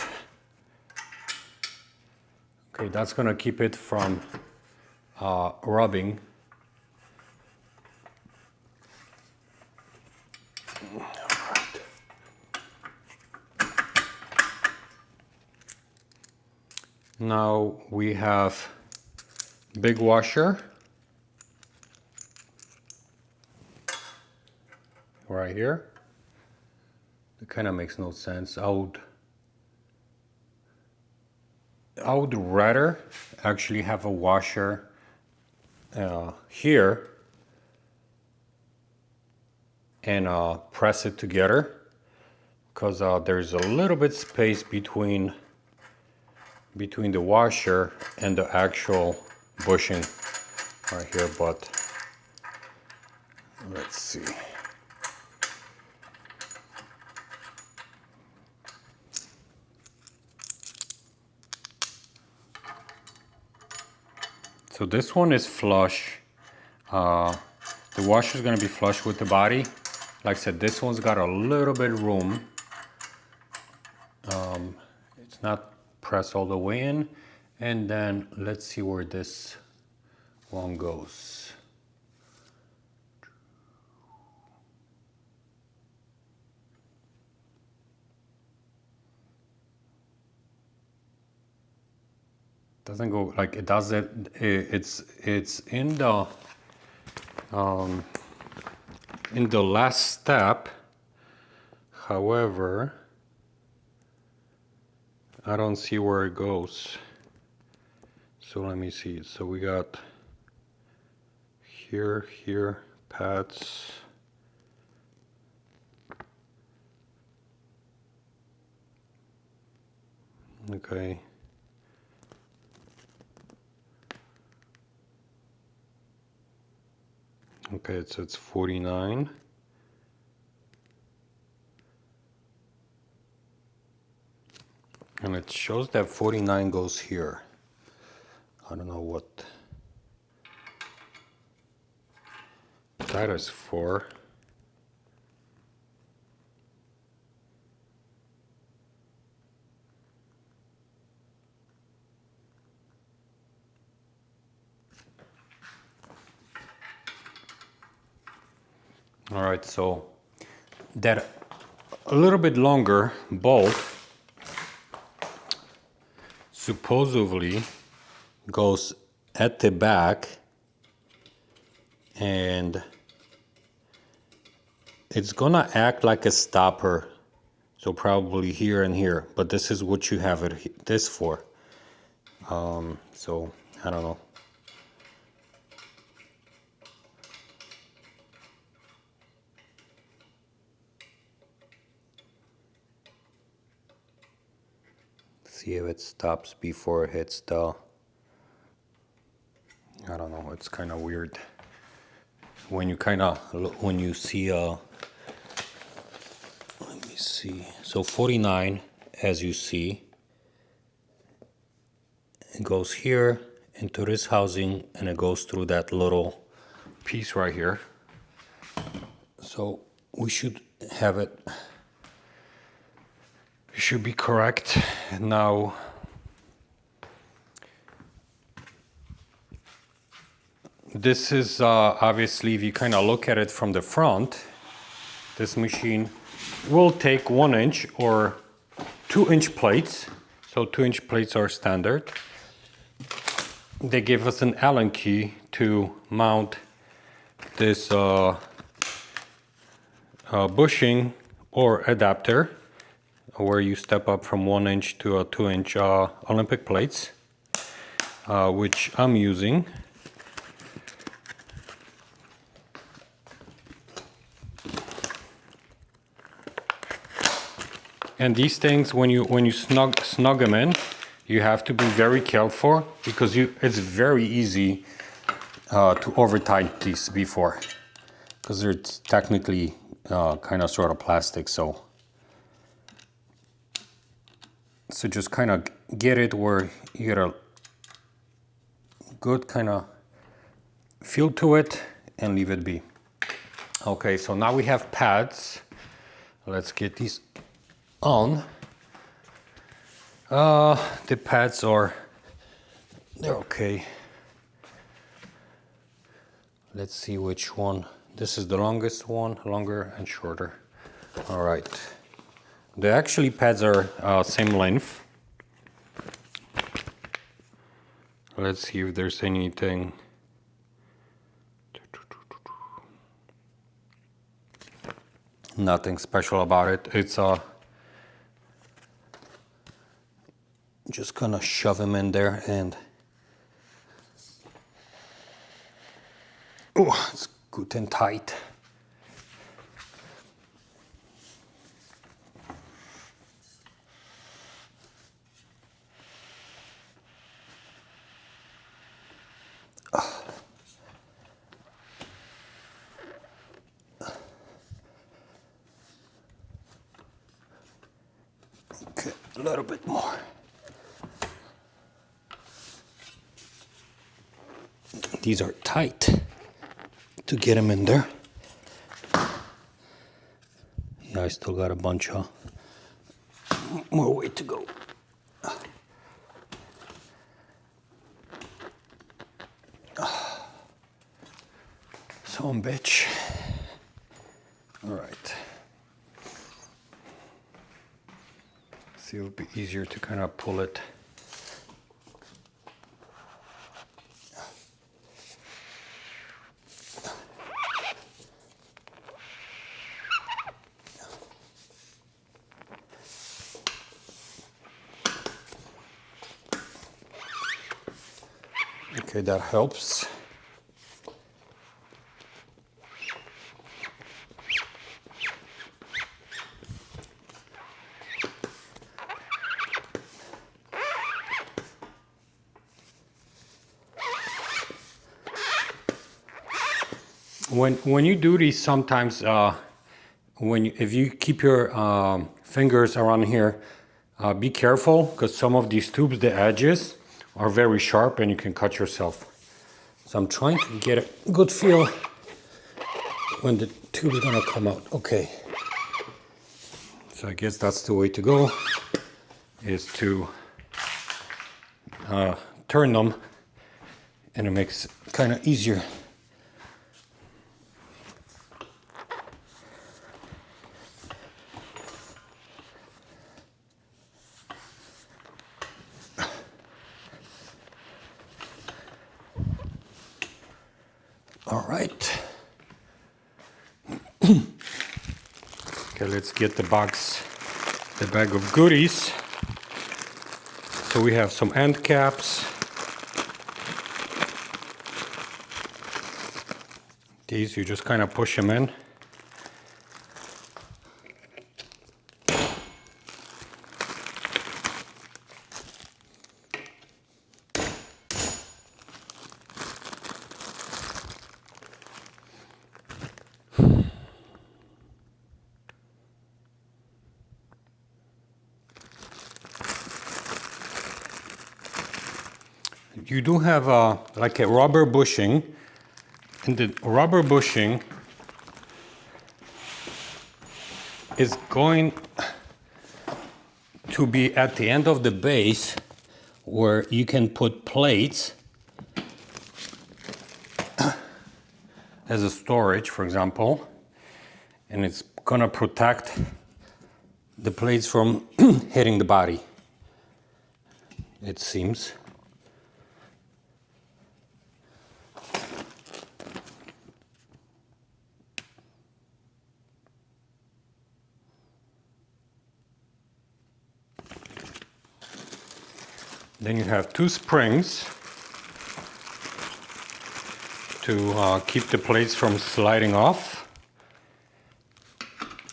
Okay, that's gonna keep it from rubbing. Now we have big washer right here. It kind of makes no sense. I would rather actually have a washer here and press it together, because there's a little bit space between the washer and the actual bushing right here, but let's see. So this one is flush. The washer is going to be flush with the body. Like I said, this one's got a little bit of room. It's not pressed all the way in. And then let's see where this one goes. Doesn't go like it does it. It's in the last step. However, I don't see where it goes. So let me see. So we got here, pads. Okay. Okay, it says 49. And it shows that 49 goes here. I don't know what that is for. All right, so that a little bit longer bolt supposedly goes at the back, and it's gonna act like a stopper, so probably here and here, but this is what you have this for. So I don't know. See if it stops before it hits the, I don't know, it's kind of weird when you when you see let me see, so 49, as you see, it goes here into this housing and it goes through that little piece right here. So we should have it, it should be correct. Now this is obviously, if you kind of look at it from the front, this machine will take 1 inch or 2-inch plates. So 2-inch plates are standard. They give us an Allen key to mount this bushing or adapter, where you step up from 1 inch to a 2-inch Olympic plates, which I'm using. And these things, when you snug them in, you have to be very careful, because it's very easy to over tighten these before, because they're technically kind of sort of plastic. So just kind of get it where you get a good kind of feel to it and leave it be. Okay, so now we have pads. Let's get these on. The pads they're okay. Let's see which one. This is the longest one, longer and shorter. All right. The actually pads are same length. Let's see if there's anything. Nothing special about it. It's just gonna shove them in there, and oh, it's good and tight. Okay, a little bit more. these are tight to get them in there. Yeah, I still got a bunch of more way to go. Some bitch. All right. See, it would be easier to kind of pull it. Okay, that helps. When you do these, sometimes if you keep your fingers around here, be careful, because some of these tubes, the edges are very sharp and you can cut yourself. So I'm trying to get a good feel when the tube is gonna come out. Okay. So I guess that's the way to go, is to turn them, and it makes it kind of easier. All right. Okay, let's get the bag of goodies. So we have some end caps. These, you just kind of push them in. You do have like a rubber bushing, and the rubber bushing is going to be at the end of the base, where you can put plates as a storage, for example, and it's gonna protect the plates from hitting the body, it seems. Then you have two springs to keep the plates from sliding off,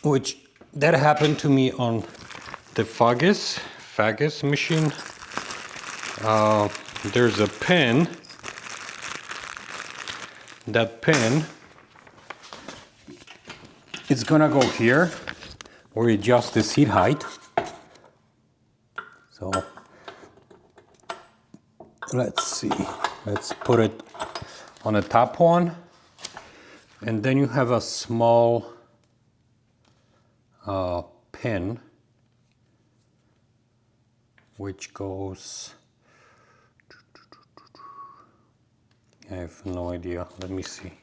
which that happened to me on the Fagus machine. There's a pin. That pin is gonna go here, where you adjust the seat height. So let's see, let's put it on the top one, and then you have a small pin which goes, I have no idea, let me see.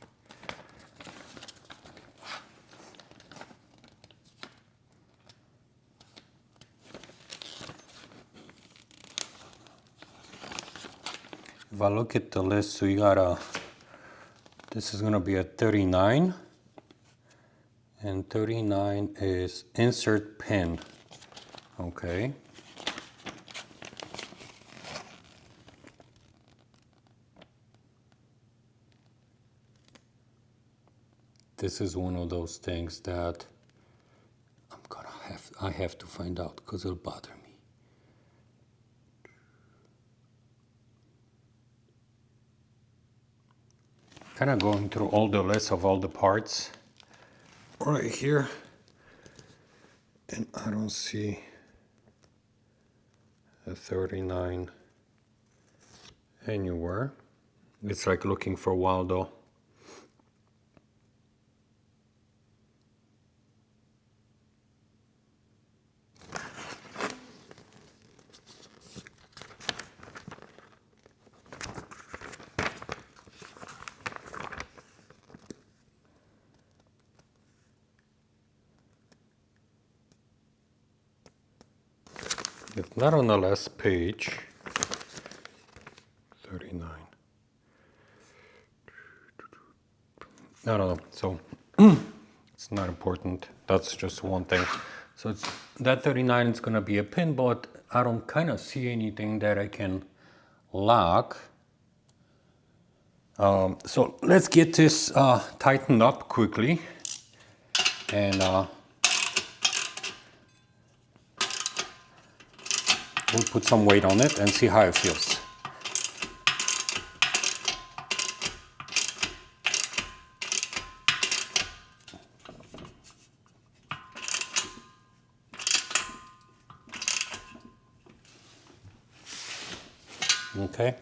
If I look at the list, so you got this is gonna be a 39, and 39 is insert pin, okay. This is one of those things that I have to find out, because it'll bother me. Kind of going through all the list of all the parts right here, and I don't see a 39 anywhere. It's like looking for Waldo. If not on the last page, 39. I don't know, so it's not important. That's just one thing. So it's that 39 is gonna be a pin, but I don't kind of see anything that I can lock. So let's get this tightened up quickly, and we'll put some weight on it and see how it feels. Okay.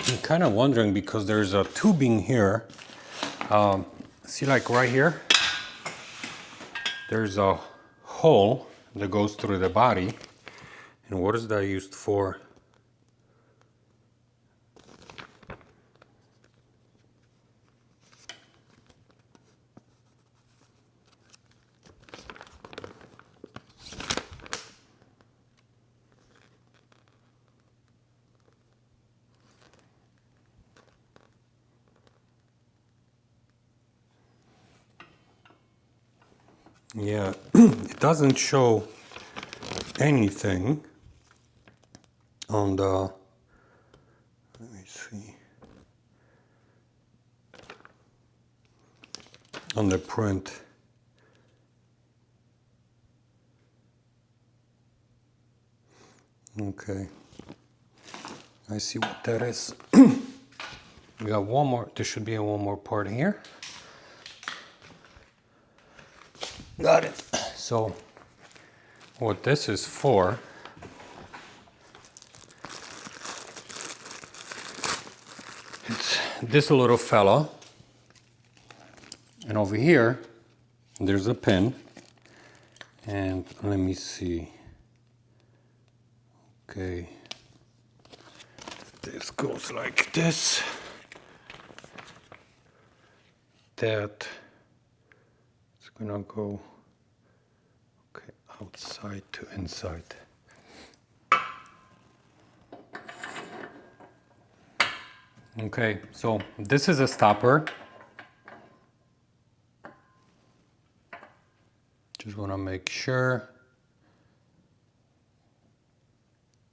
I'm kind of wondering because there's a tubing here. See, like right here, there's a hole that goes through the body. And what is that used for? Yeah, it doesn't show anything on the, let me see, on the print. Okay, I see what that is. We got one more, there should be one more part here. Got it. So what this is for, it's this little fella, and over here there's a pin, and let me see. Okay, this goes like this, that it's gonna go outside to inside. Okay, so this is a stopper. Just want to make sure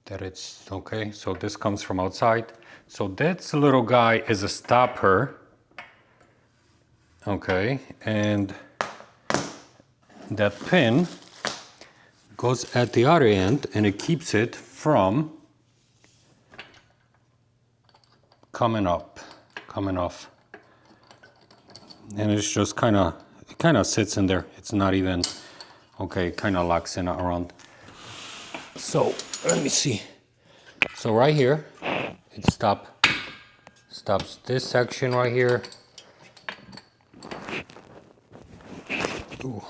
that it's okay. So this comes from outside. So this little guy is a stopper. Okay, and that pin goes at the other end, and it keeps it from coming off. And it's just kind of sits in there. It's not even, okay, kind of locks in around. So let me see. So right here, it stops this section right here. Ooh.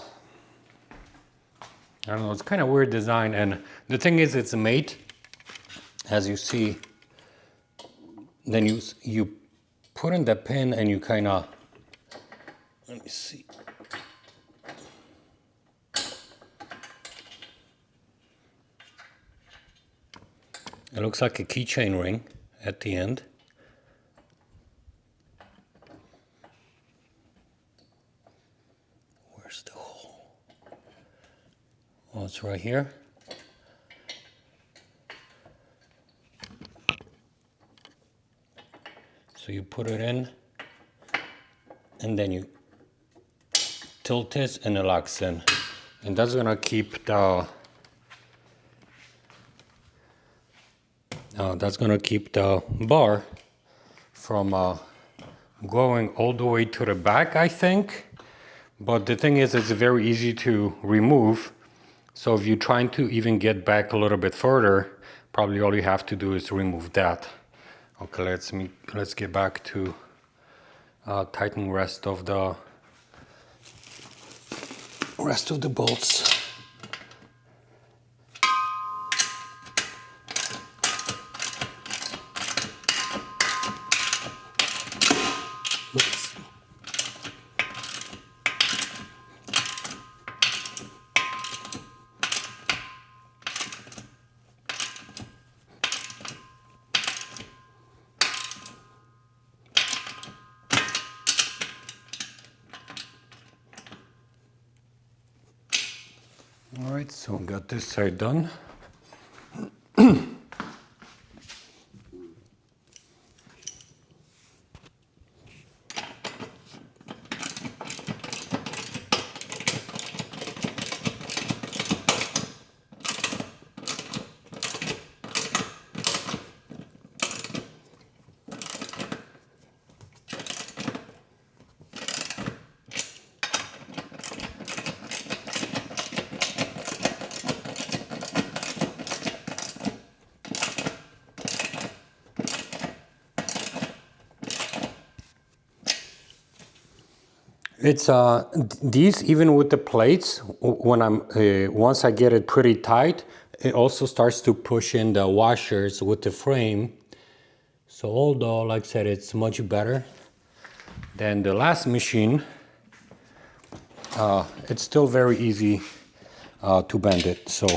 I don't know, it's kind of weird design, and the thing is, it's made, as you see, then you put in the pin and you kind of, let me see. It looks like a keychain ring at the end. Where's the hole? Oh, it's right here. So you put it in, and then you tilt it and it locks in. And that's gonna keep the bar from going all the way to the back, I think. But the thing is, it's very easy to remove. So if you're trying to even get back a little bit further, probably all you have to do is remove that. Okay, let's get back to tightening rest of the bolts. Oops. All right, so we got this side done. It's these, even with the plates, when I'm once I get it pretty tight, it also starts to push in the washers with the frame. So although, like I said, it's much better than the last machine, it's still very easy to bend it. So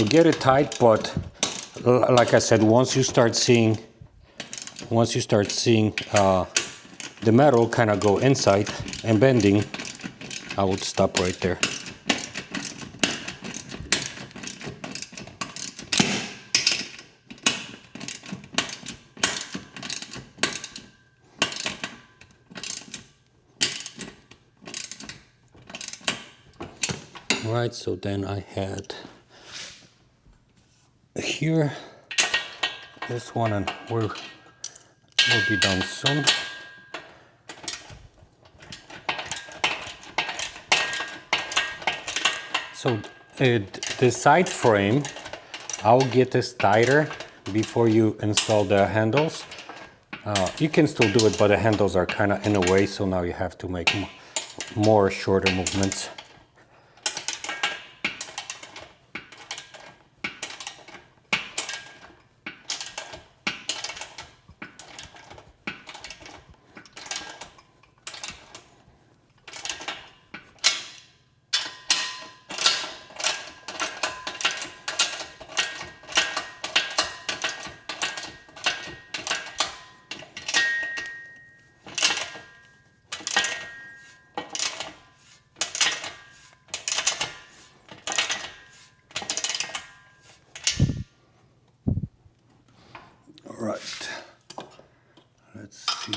get it tight, but like I said, once you start seeing the metal kind of go inside and bending, I would stop right there. All right, so then I had here this one, and we'll be done soon. So the side frame, I'll get this tighter before you install the handles. You can still do it, but the handles are kind of in the way, so now you have to make more shorter movements. Right, let's see.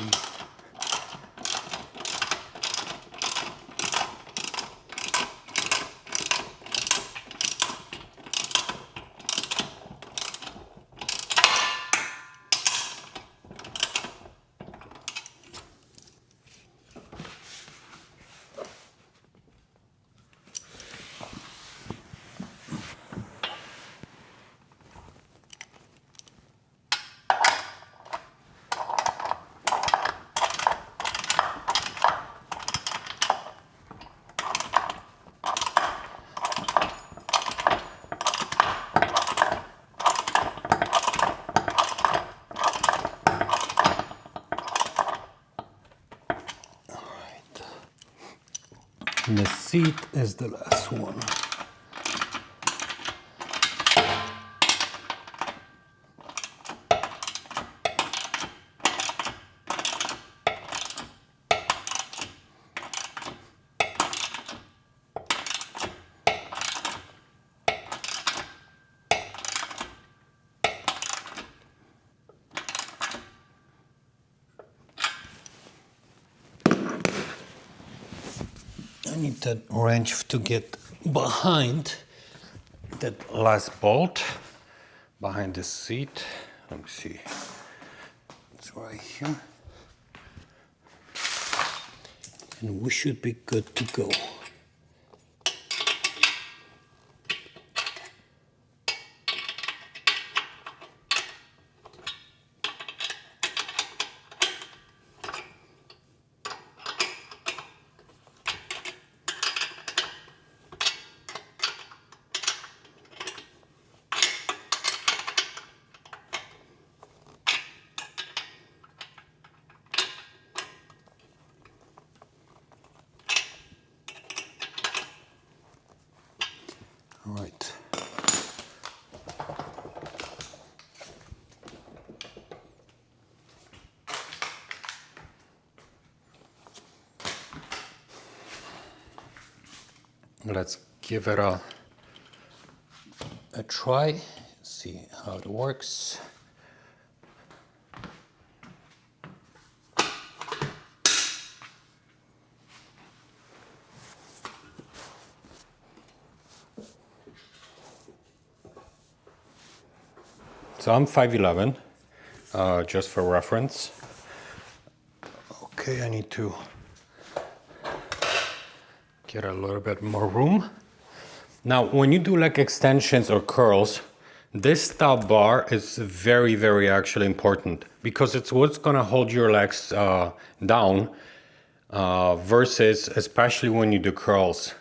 And the seat is the last one. that wrench to get behind that last bolt, behind the seat. Let me see. It's right here. And we should be good to go. All right. Let's give it a try, see how it works. So I'm 5'11", just for reference. Okay, I need to get a little bit more room. Now, when you do like extensions or curls, this top bar is very, very actually important because it's what's gonna hold your legs down versus, especially when you do curls.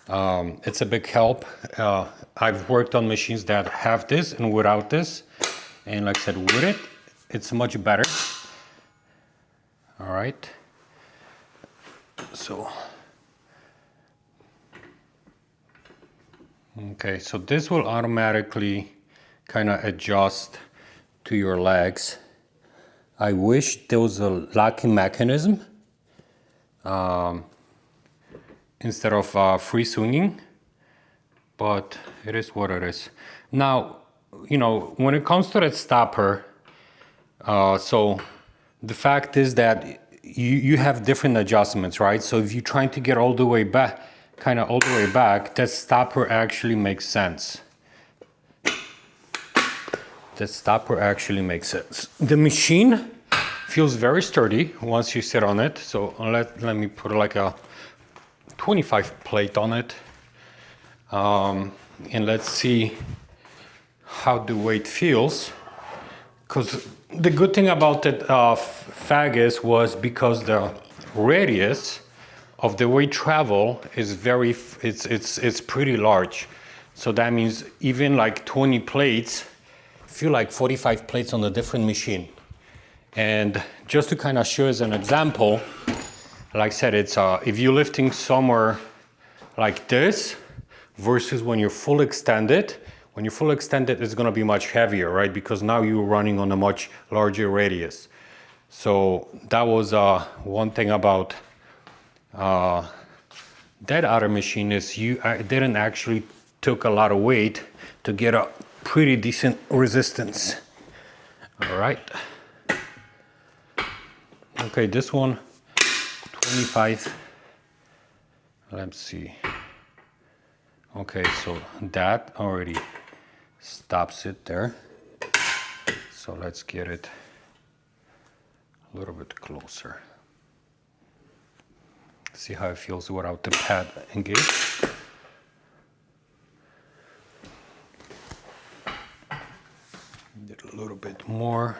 It's a big help. I've worked on machines that have this and without this. And like I said, with it, it's much better. All right. So, okay, so this will automatically kind of adjust to your legs. I wish there was a locking mechanism instead of free swinging, but it is what it is. Now, you know, when it comes to that stopper, so the fact is that you have different adjustments, right? So if you're trying to get all the way back, kind of all the way back, that stopper actually makes sense. That stopper actually makes sense. The machine feels very sturdy once you sit on it. So let me put like a 25 plate on it. And let's see how the weight feels. Because the good thing about that Fagus was because the radius of the weight travel is it's pretty large. So that means even like 20 plates feel like 45 plates on a different machine. And just to kind of show as an example, like I said, it's if you're lifting somewhere like this versus when you're full extended, when you're full extended, it's going to be much heavier, right? Because now you're running on a much larger radius. So that was one thing about that other machine is I didn't actually took a lot of weight to get a pretty decent resistance. All right. Okay, this one, 25. Let's see. Okay, so that already stops it there. So let's get it a little bit closer. See how it feels without the pad engaged. Did a little bit more.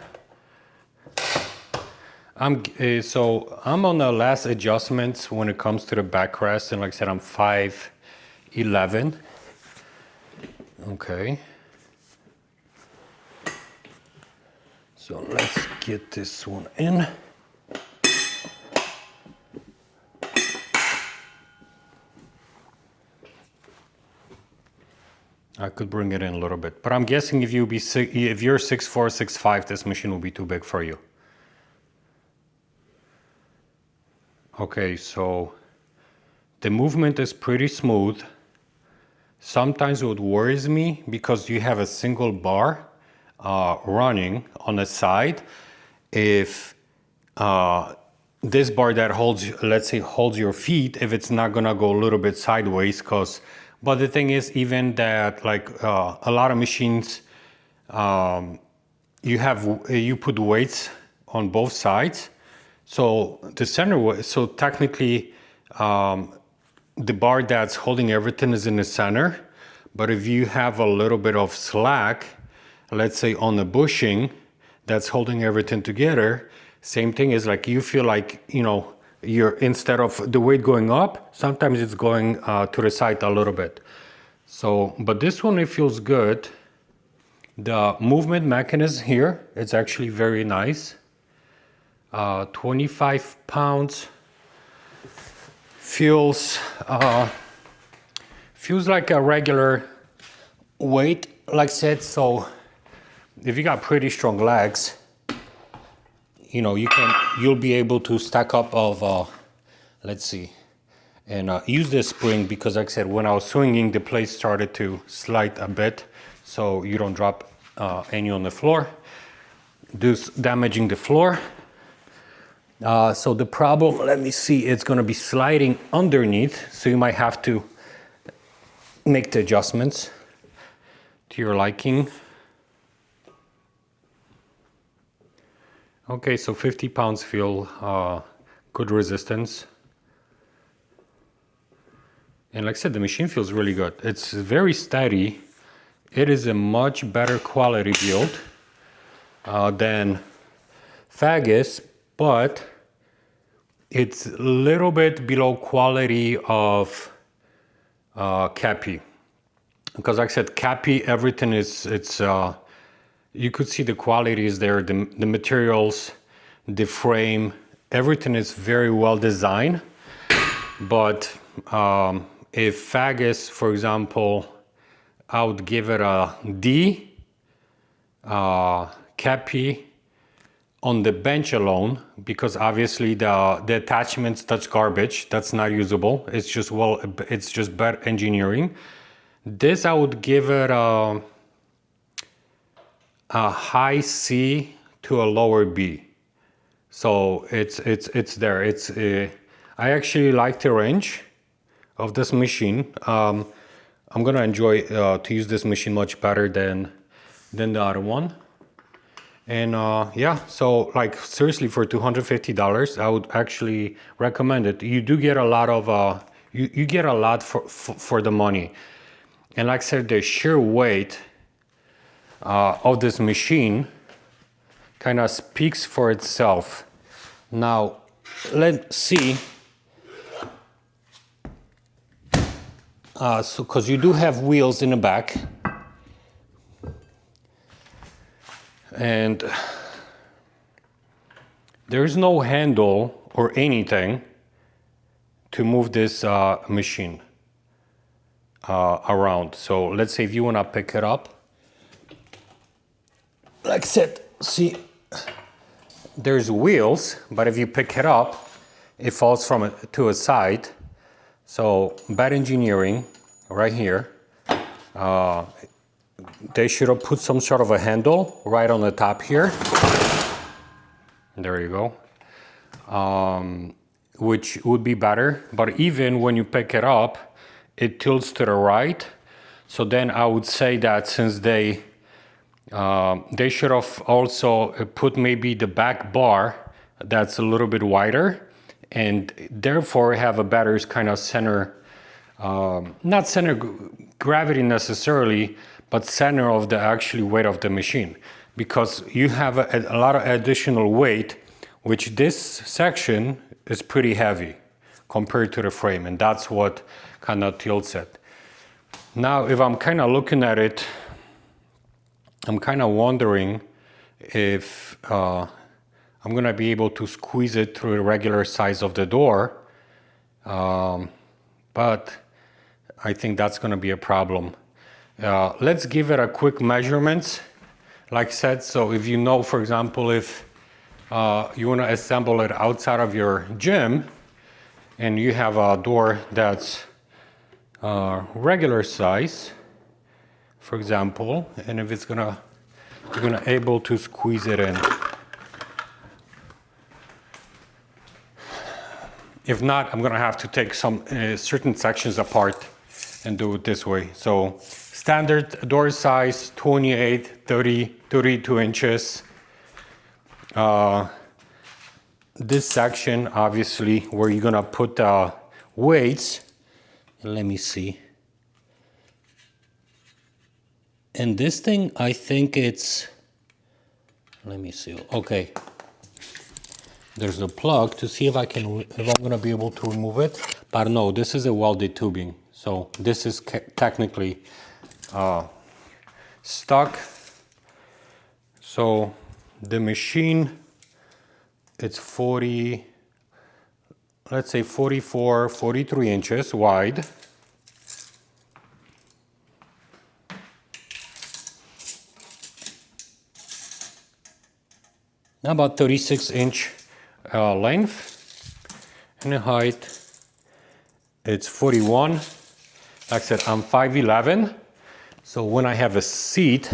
So I'm on the last adjustments when it comes to the backrest, and like I said, I'm 5'11". Okay. So let's get this one in. I could bring it in a little bit, but I'm guessing if you're 6'4", 6'5", this machine will be too big for you. Okay, so the movement is pretty smooth. Sometimes what worries me, because you have a single bar running on the side, if this bar that holds, let's say, holds your feet, if it's not gonna go a little bit sideways, but the thing is, even that, like a lot of machines, you put weights on both sides. So the center, so technically, the bar that's holding everything is in the center. But if you have a little bit of slack, let's say on the bushing that's holding everything together, same thing is like you feel like, you know, you're, instead of the weight going up, sometimes it's going to the side a little bit. So, but this one, it feels good. The movement mechanism here, it's actually very nice. 25 pounds. Feels like a regular weight, like I said. So if you got pretty strong legs, you know, you'll be able to stack up of, let's see, and use this spring, because like I said, when I was swinging, the plate started to slide a bit, so you don't drop any on the floor, thus damaging the floor. So the problem, let me see, it's going to be sliding underneath, so you might have to make the adjustments to your liking. Okay, so 50 pounds feel good resistance. And like I said, the machine feels really good. It's very steady. It is a much better quality build than Fagus, but it's a little bit below quality of Cappy. Because like I said, Cappy, everything is, you could see the quality is there, the materials, the frame, everything is very well designed. But if Fagus, for example, I would give it a D. Cappy on the bench alone, because obviously the attachments, that's garbage, that's not usable. It's just, well, it's just bad engineering. This I would give it a high C to a lower B. So it's there. I actually like the range of this machine. I'm gonna enjoy to use this machine much better than the other one. And yeah, so like seriously, for $250, I would actually recommend it. You do get a lot of you get a lot for the money. And like I said, the sheer weight of this machine kind of speaks for itself. Now, let's see. So, because you do have wheels in the back. And there's no handle or anything to move this machine around. So let's say if you want to pick it up, like I said, see, there's wheels, but if you pick it up, it falls to a side. So bad engineering right here. They should have put some sort of a handle right on the top here. There you go. Which would be better. But even when you pick it up, it tilts to the right. So then I would say that since they should have also put maybe the back bar that's a little bit wider, and therefore have a better kind of center, not center gravity necessarily, but center of the actually weight of the machine, because you have a lot of additional weight, which this section is pretty heavy compared to the frame, and that's what kind of tilts it. Now, if I'm kind of looking at it, I'm kind of wondering if I'm gonna be able to squeeze it through the regular size of the door, but I think that's gonna be a problem. Let's give it a quick measurements, like I said. So if you know, for example, if you want to assemble it outside of your gym and you have a door that's regular size, for example, and if it's you're gonna able to squeeze it in. If not, I'm gonna have to take some certain sections apart and do it this way. So standard door size, 28, 30, 32 inches. This section, obviously, where you're gonna put weights, let me see. And this thing, I think it's, let me see, okay. There's a plug to see if I'm gonna be able to remove it. But no, this is a welded tubing. So this is technically stuck. So the machine, it's 40, let's say 44, 43 inches wide. About 36-inch length, and the height, it's 41. Like I said, I'm 5'11", so when I have a seat,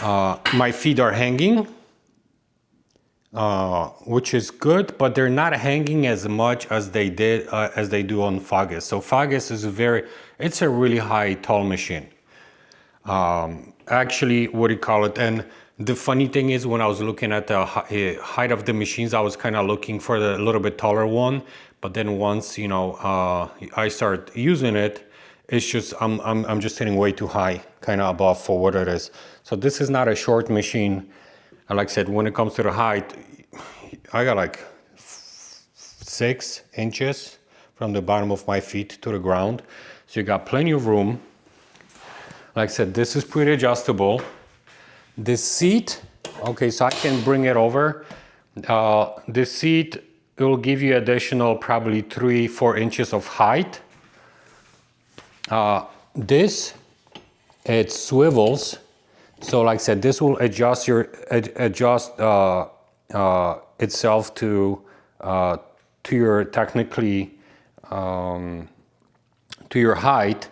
my feet are hanging, which is good, but they're not hanging as much as they do on Fages. So Fages is it's a really high, tall machine. Actually, what do you call it? And the funny thing is, when I was looking at the height of the machines, I was kind of looking for the little bit taller one. But then once, you know, I start using it, it's just, I'm just sitting way too high, kind of above for what it is. So this is not a short machine. And like I said, when it comes to the height, I got like 6 inches from the bottom of my feet to the ground. So you got plenty of room. Like I said, this is pretty adjustable. This seat, okay, so I can bring it over. This seat, it will give you additional probably 3-4 inches of height. This, it swivels. So like I said, this will adjust itself to your technically to your height.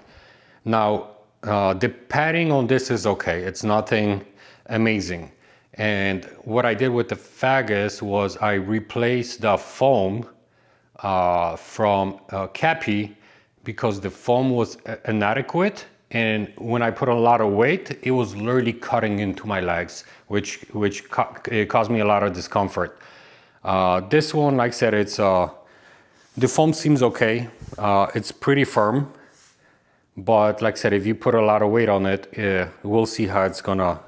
Now the padding on this is okay. It's nothing amazing. And what I did with the Fages was I replaced the foam from Cappy because the foam was inadequate. And when I put a lot of weight, it was literally cutting into my legs, which it caused me a lot of discomfort. This one, like I said, it's the foam seems okay. It's pretty firm, but like I said, if you put a lot of weight on it, we'll see how it's gonna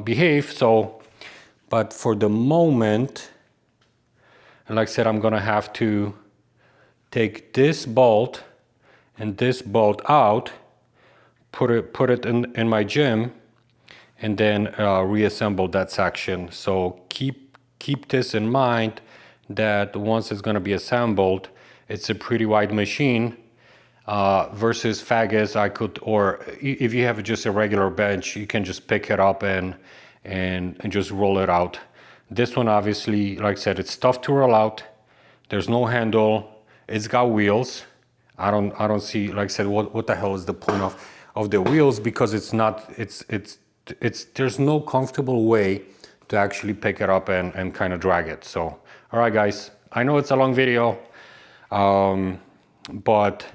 behave. So, but for the moment, and like I said, I'm gonna have to take this bolt and this bolt out, put it in my gym, and then reassemble that section. So keep this in mind, that once it's gonna be assembled, it's a pretty wide machine. Versus Fages, or if you have just a regular bench, you can just pick it up and just roll it out. This one, obviously, like I said, it's tough to roll out. There's no handle. It's got wheels. I don't see, like I said, what the hell is the point of the wheels, because there's no comfortable way to actually pick it up and kind of drag it. So, all right, guys, I know it's a long video, but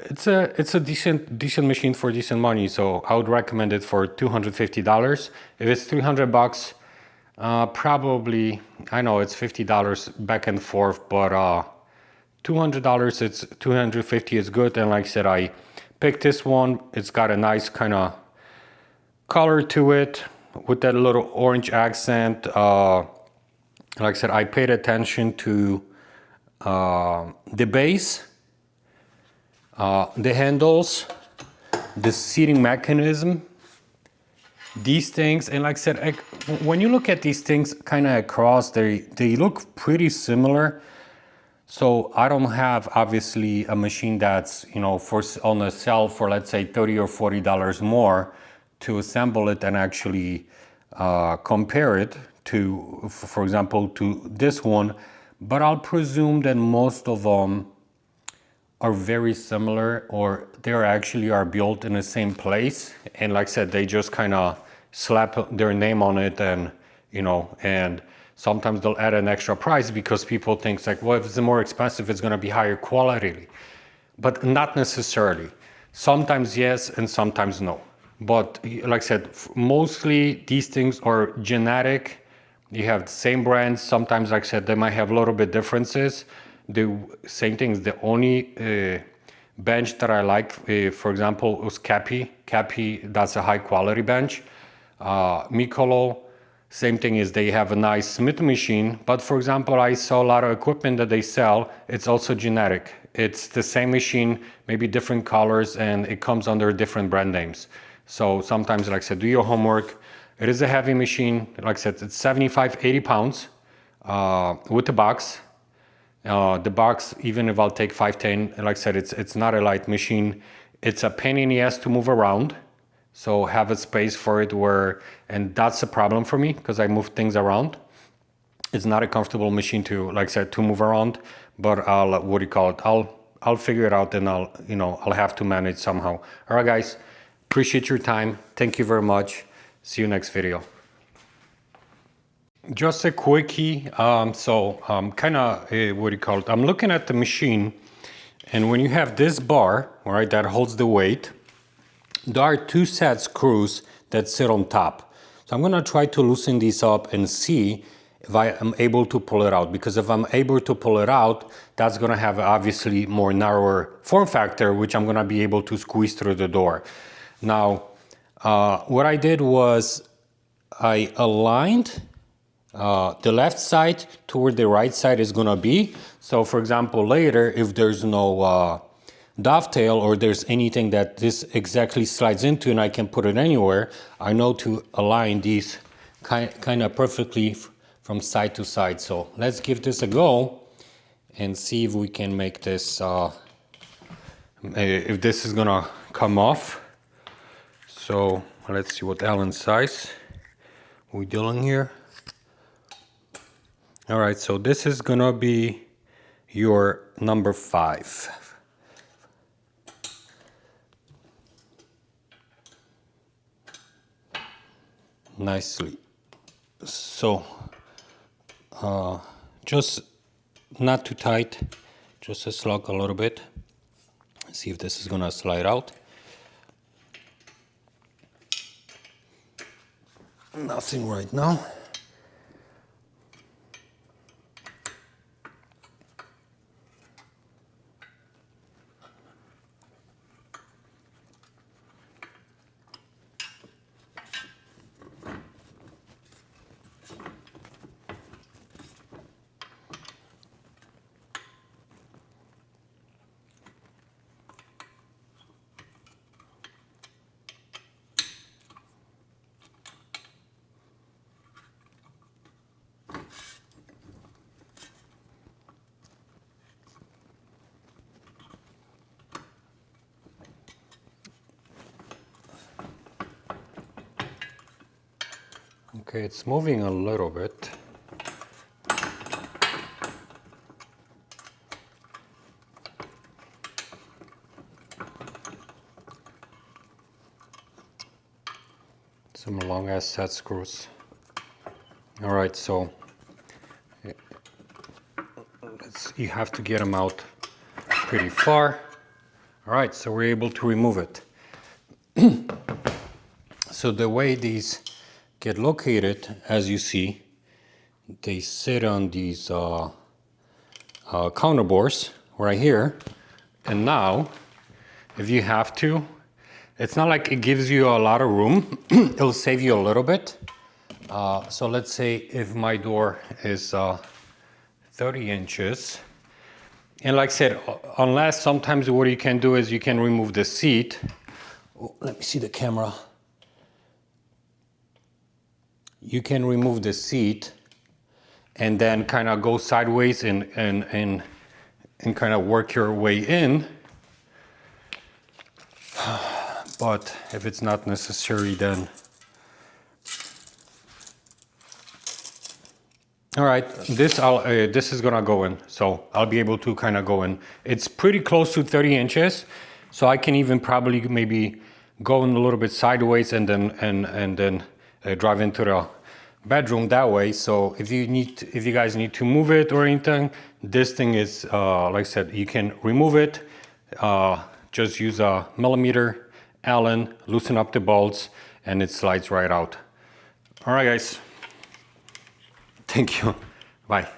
it's a decent machine for decent money. So I would recommend it for $250. If it's $300, probably, I know it's $50 back and forth, but $200, it's $250 is good. And like I said, I picked this one. It's got a nice kind of color to it with that little orange accent. Like I said, I paid attention to the base, the handles, the seating mechanism, these things. And like I said, when you look at these things kind of across, they look pretty similar. So I don't have obviously a machine that's, you know, on the sale for, let's say, $30 or $40 more to assemble it and actually compare it to, for example, to this one. But I'll presume that most of them are very similar, or they actually are built in the same place. And like I said, they just kind of slap their name on it, and you know, and sometimes they'll add an extra price because people think like, well, if it's more expensive, it's going to be higher quality. But not necessarily. Sometimes yes, and sometimes no. But like I said, mostly these things are genetic. You have the same brands. Sometimes, like I said, they might have a little bit differences. The same thing is the only bench that I like, for example, was Cappy. Cappy, that's a high quality bench. Mikolo, same thing is they have a nice Smith machine. But for example, I saw a lot of equipment that they sell. It's also generic. It's the same machine, maybe different colors, and it comes under different brand names. So sometimes, like I said, do your homework. It is a heavy machine. Like I said, it's 75, 80 pounds with the box. The box, even if I'll take 510, like I said, it's not a light machine. It's a pain in the ass to move around. So have a space for it and that's a problem for me because I move things around. It's not a comfortable machine to, like I said, to move around, but I'll figure it out and I'll have to manage somehow. All right, guys, appreciate your time. Thank you very much. See you next video. Just a quickie. I'm looking at the machine, and when you have this bar, all right, that holds the weight, there are two set screws that sit on top. So I'm gonna try to loosen these up and see if I am able to pull it out, because if I'm able to pull it out, that's gonna have obviously more narrower form factor, which I'm gonna be able to squeeze through the door. Now, what I did was I aligned the left side to where the right side is gonna be. So for example, later, if there's no dovetail or there's anything that this exactly slides into and I can put it anywhere, I know to align these kind of perfectly from side to side. So let's give this a go and see if we can make this, if this is gonna come off. So let's see what Allen size we're dealing here. All right, so this is gonna be your number 5. Nicely. So just not too tight, just a slug a little bit. See if this is gonna slide out. Nothing right now. Okay, it's moving a little bit. Some long ass set screws. All right, so you have to get them out pretty far. All right, so we're able to remove it. So the way these get located, as you see, they sit on these counterbores right here. And now, if you have to, it's not like it gives you a lot of room. It'll save you a little bit. So let's say if my door is 30 inches, and like I said, unless sometimes what you can do is you can remove the seat. Oh, let me see the camera. You can remove the seat and then kind of go sideways and kind of work your way in. But if it's not necessary, then all right, this is gonna go in, so I'll be able to kind of go in. It's pretty close to 30 inches, so I can even probably maybe go in a little bit sideways and then drive into the bedroom that way. So if you guys need to move it or anything, this thing is like I said, you can remove it. Just use a millimeter Allen, loosen up the bolts, and it slides right out. All right, guys. Thank you. Bye.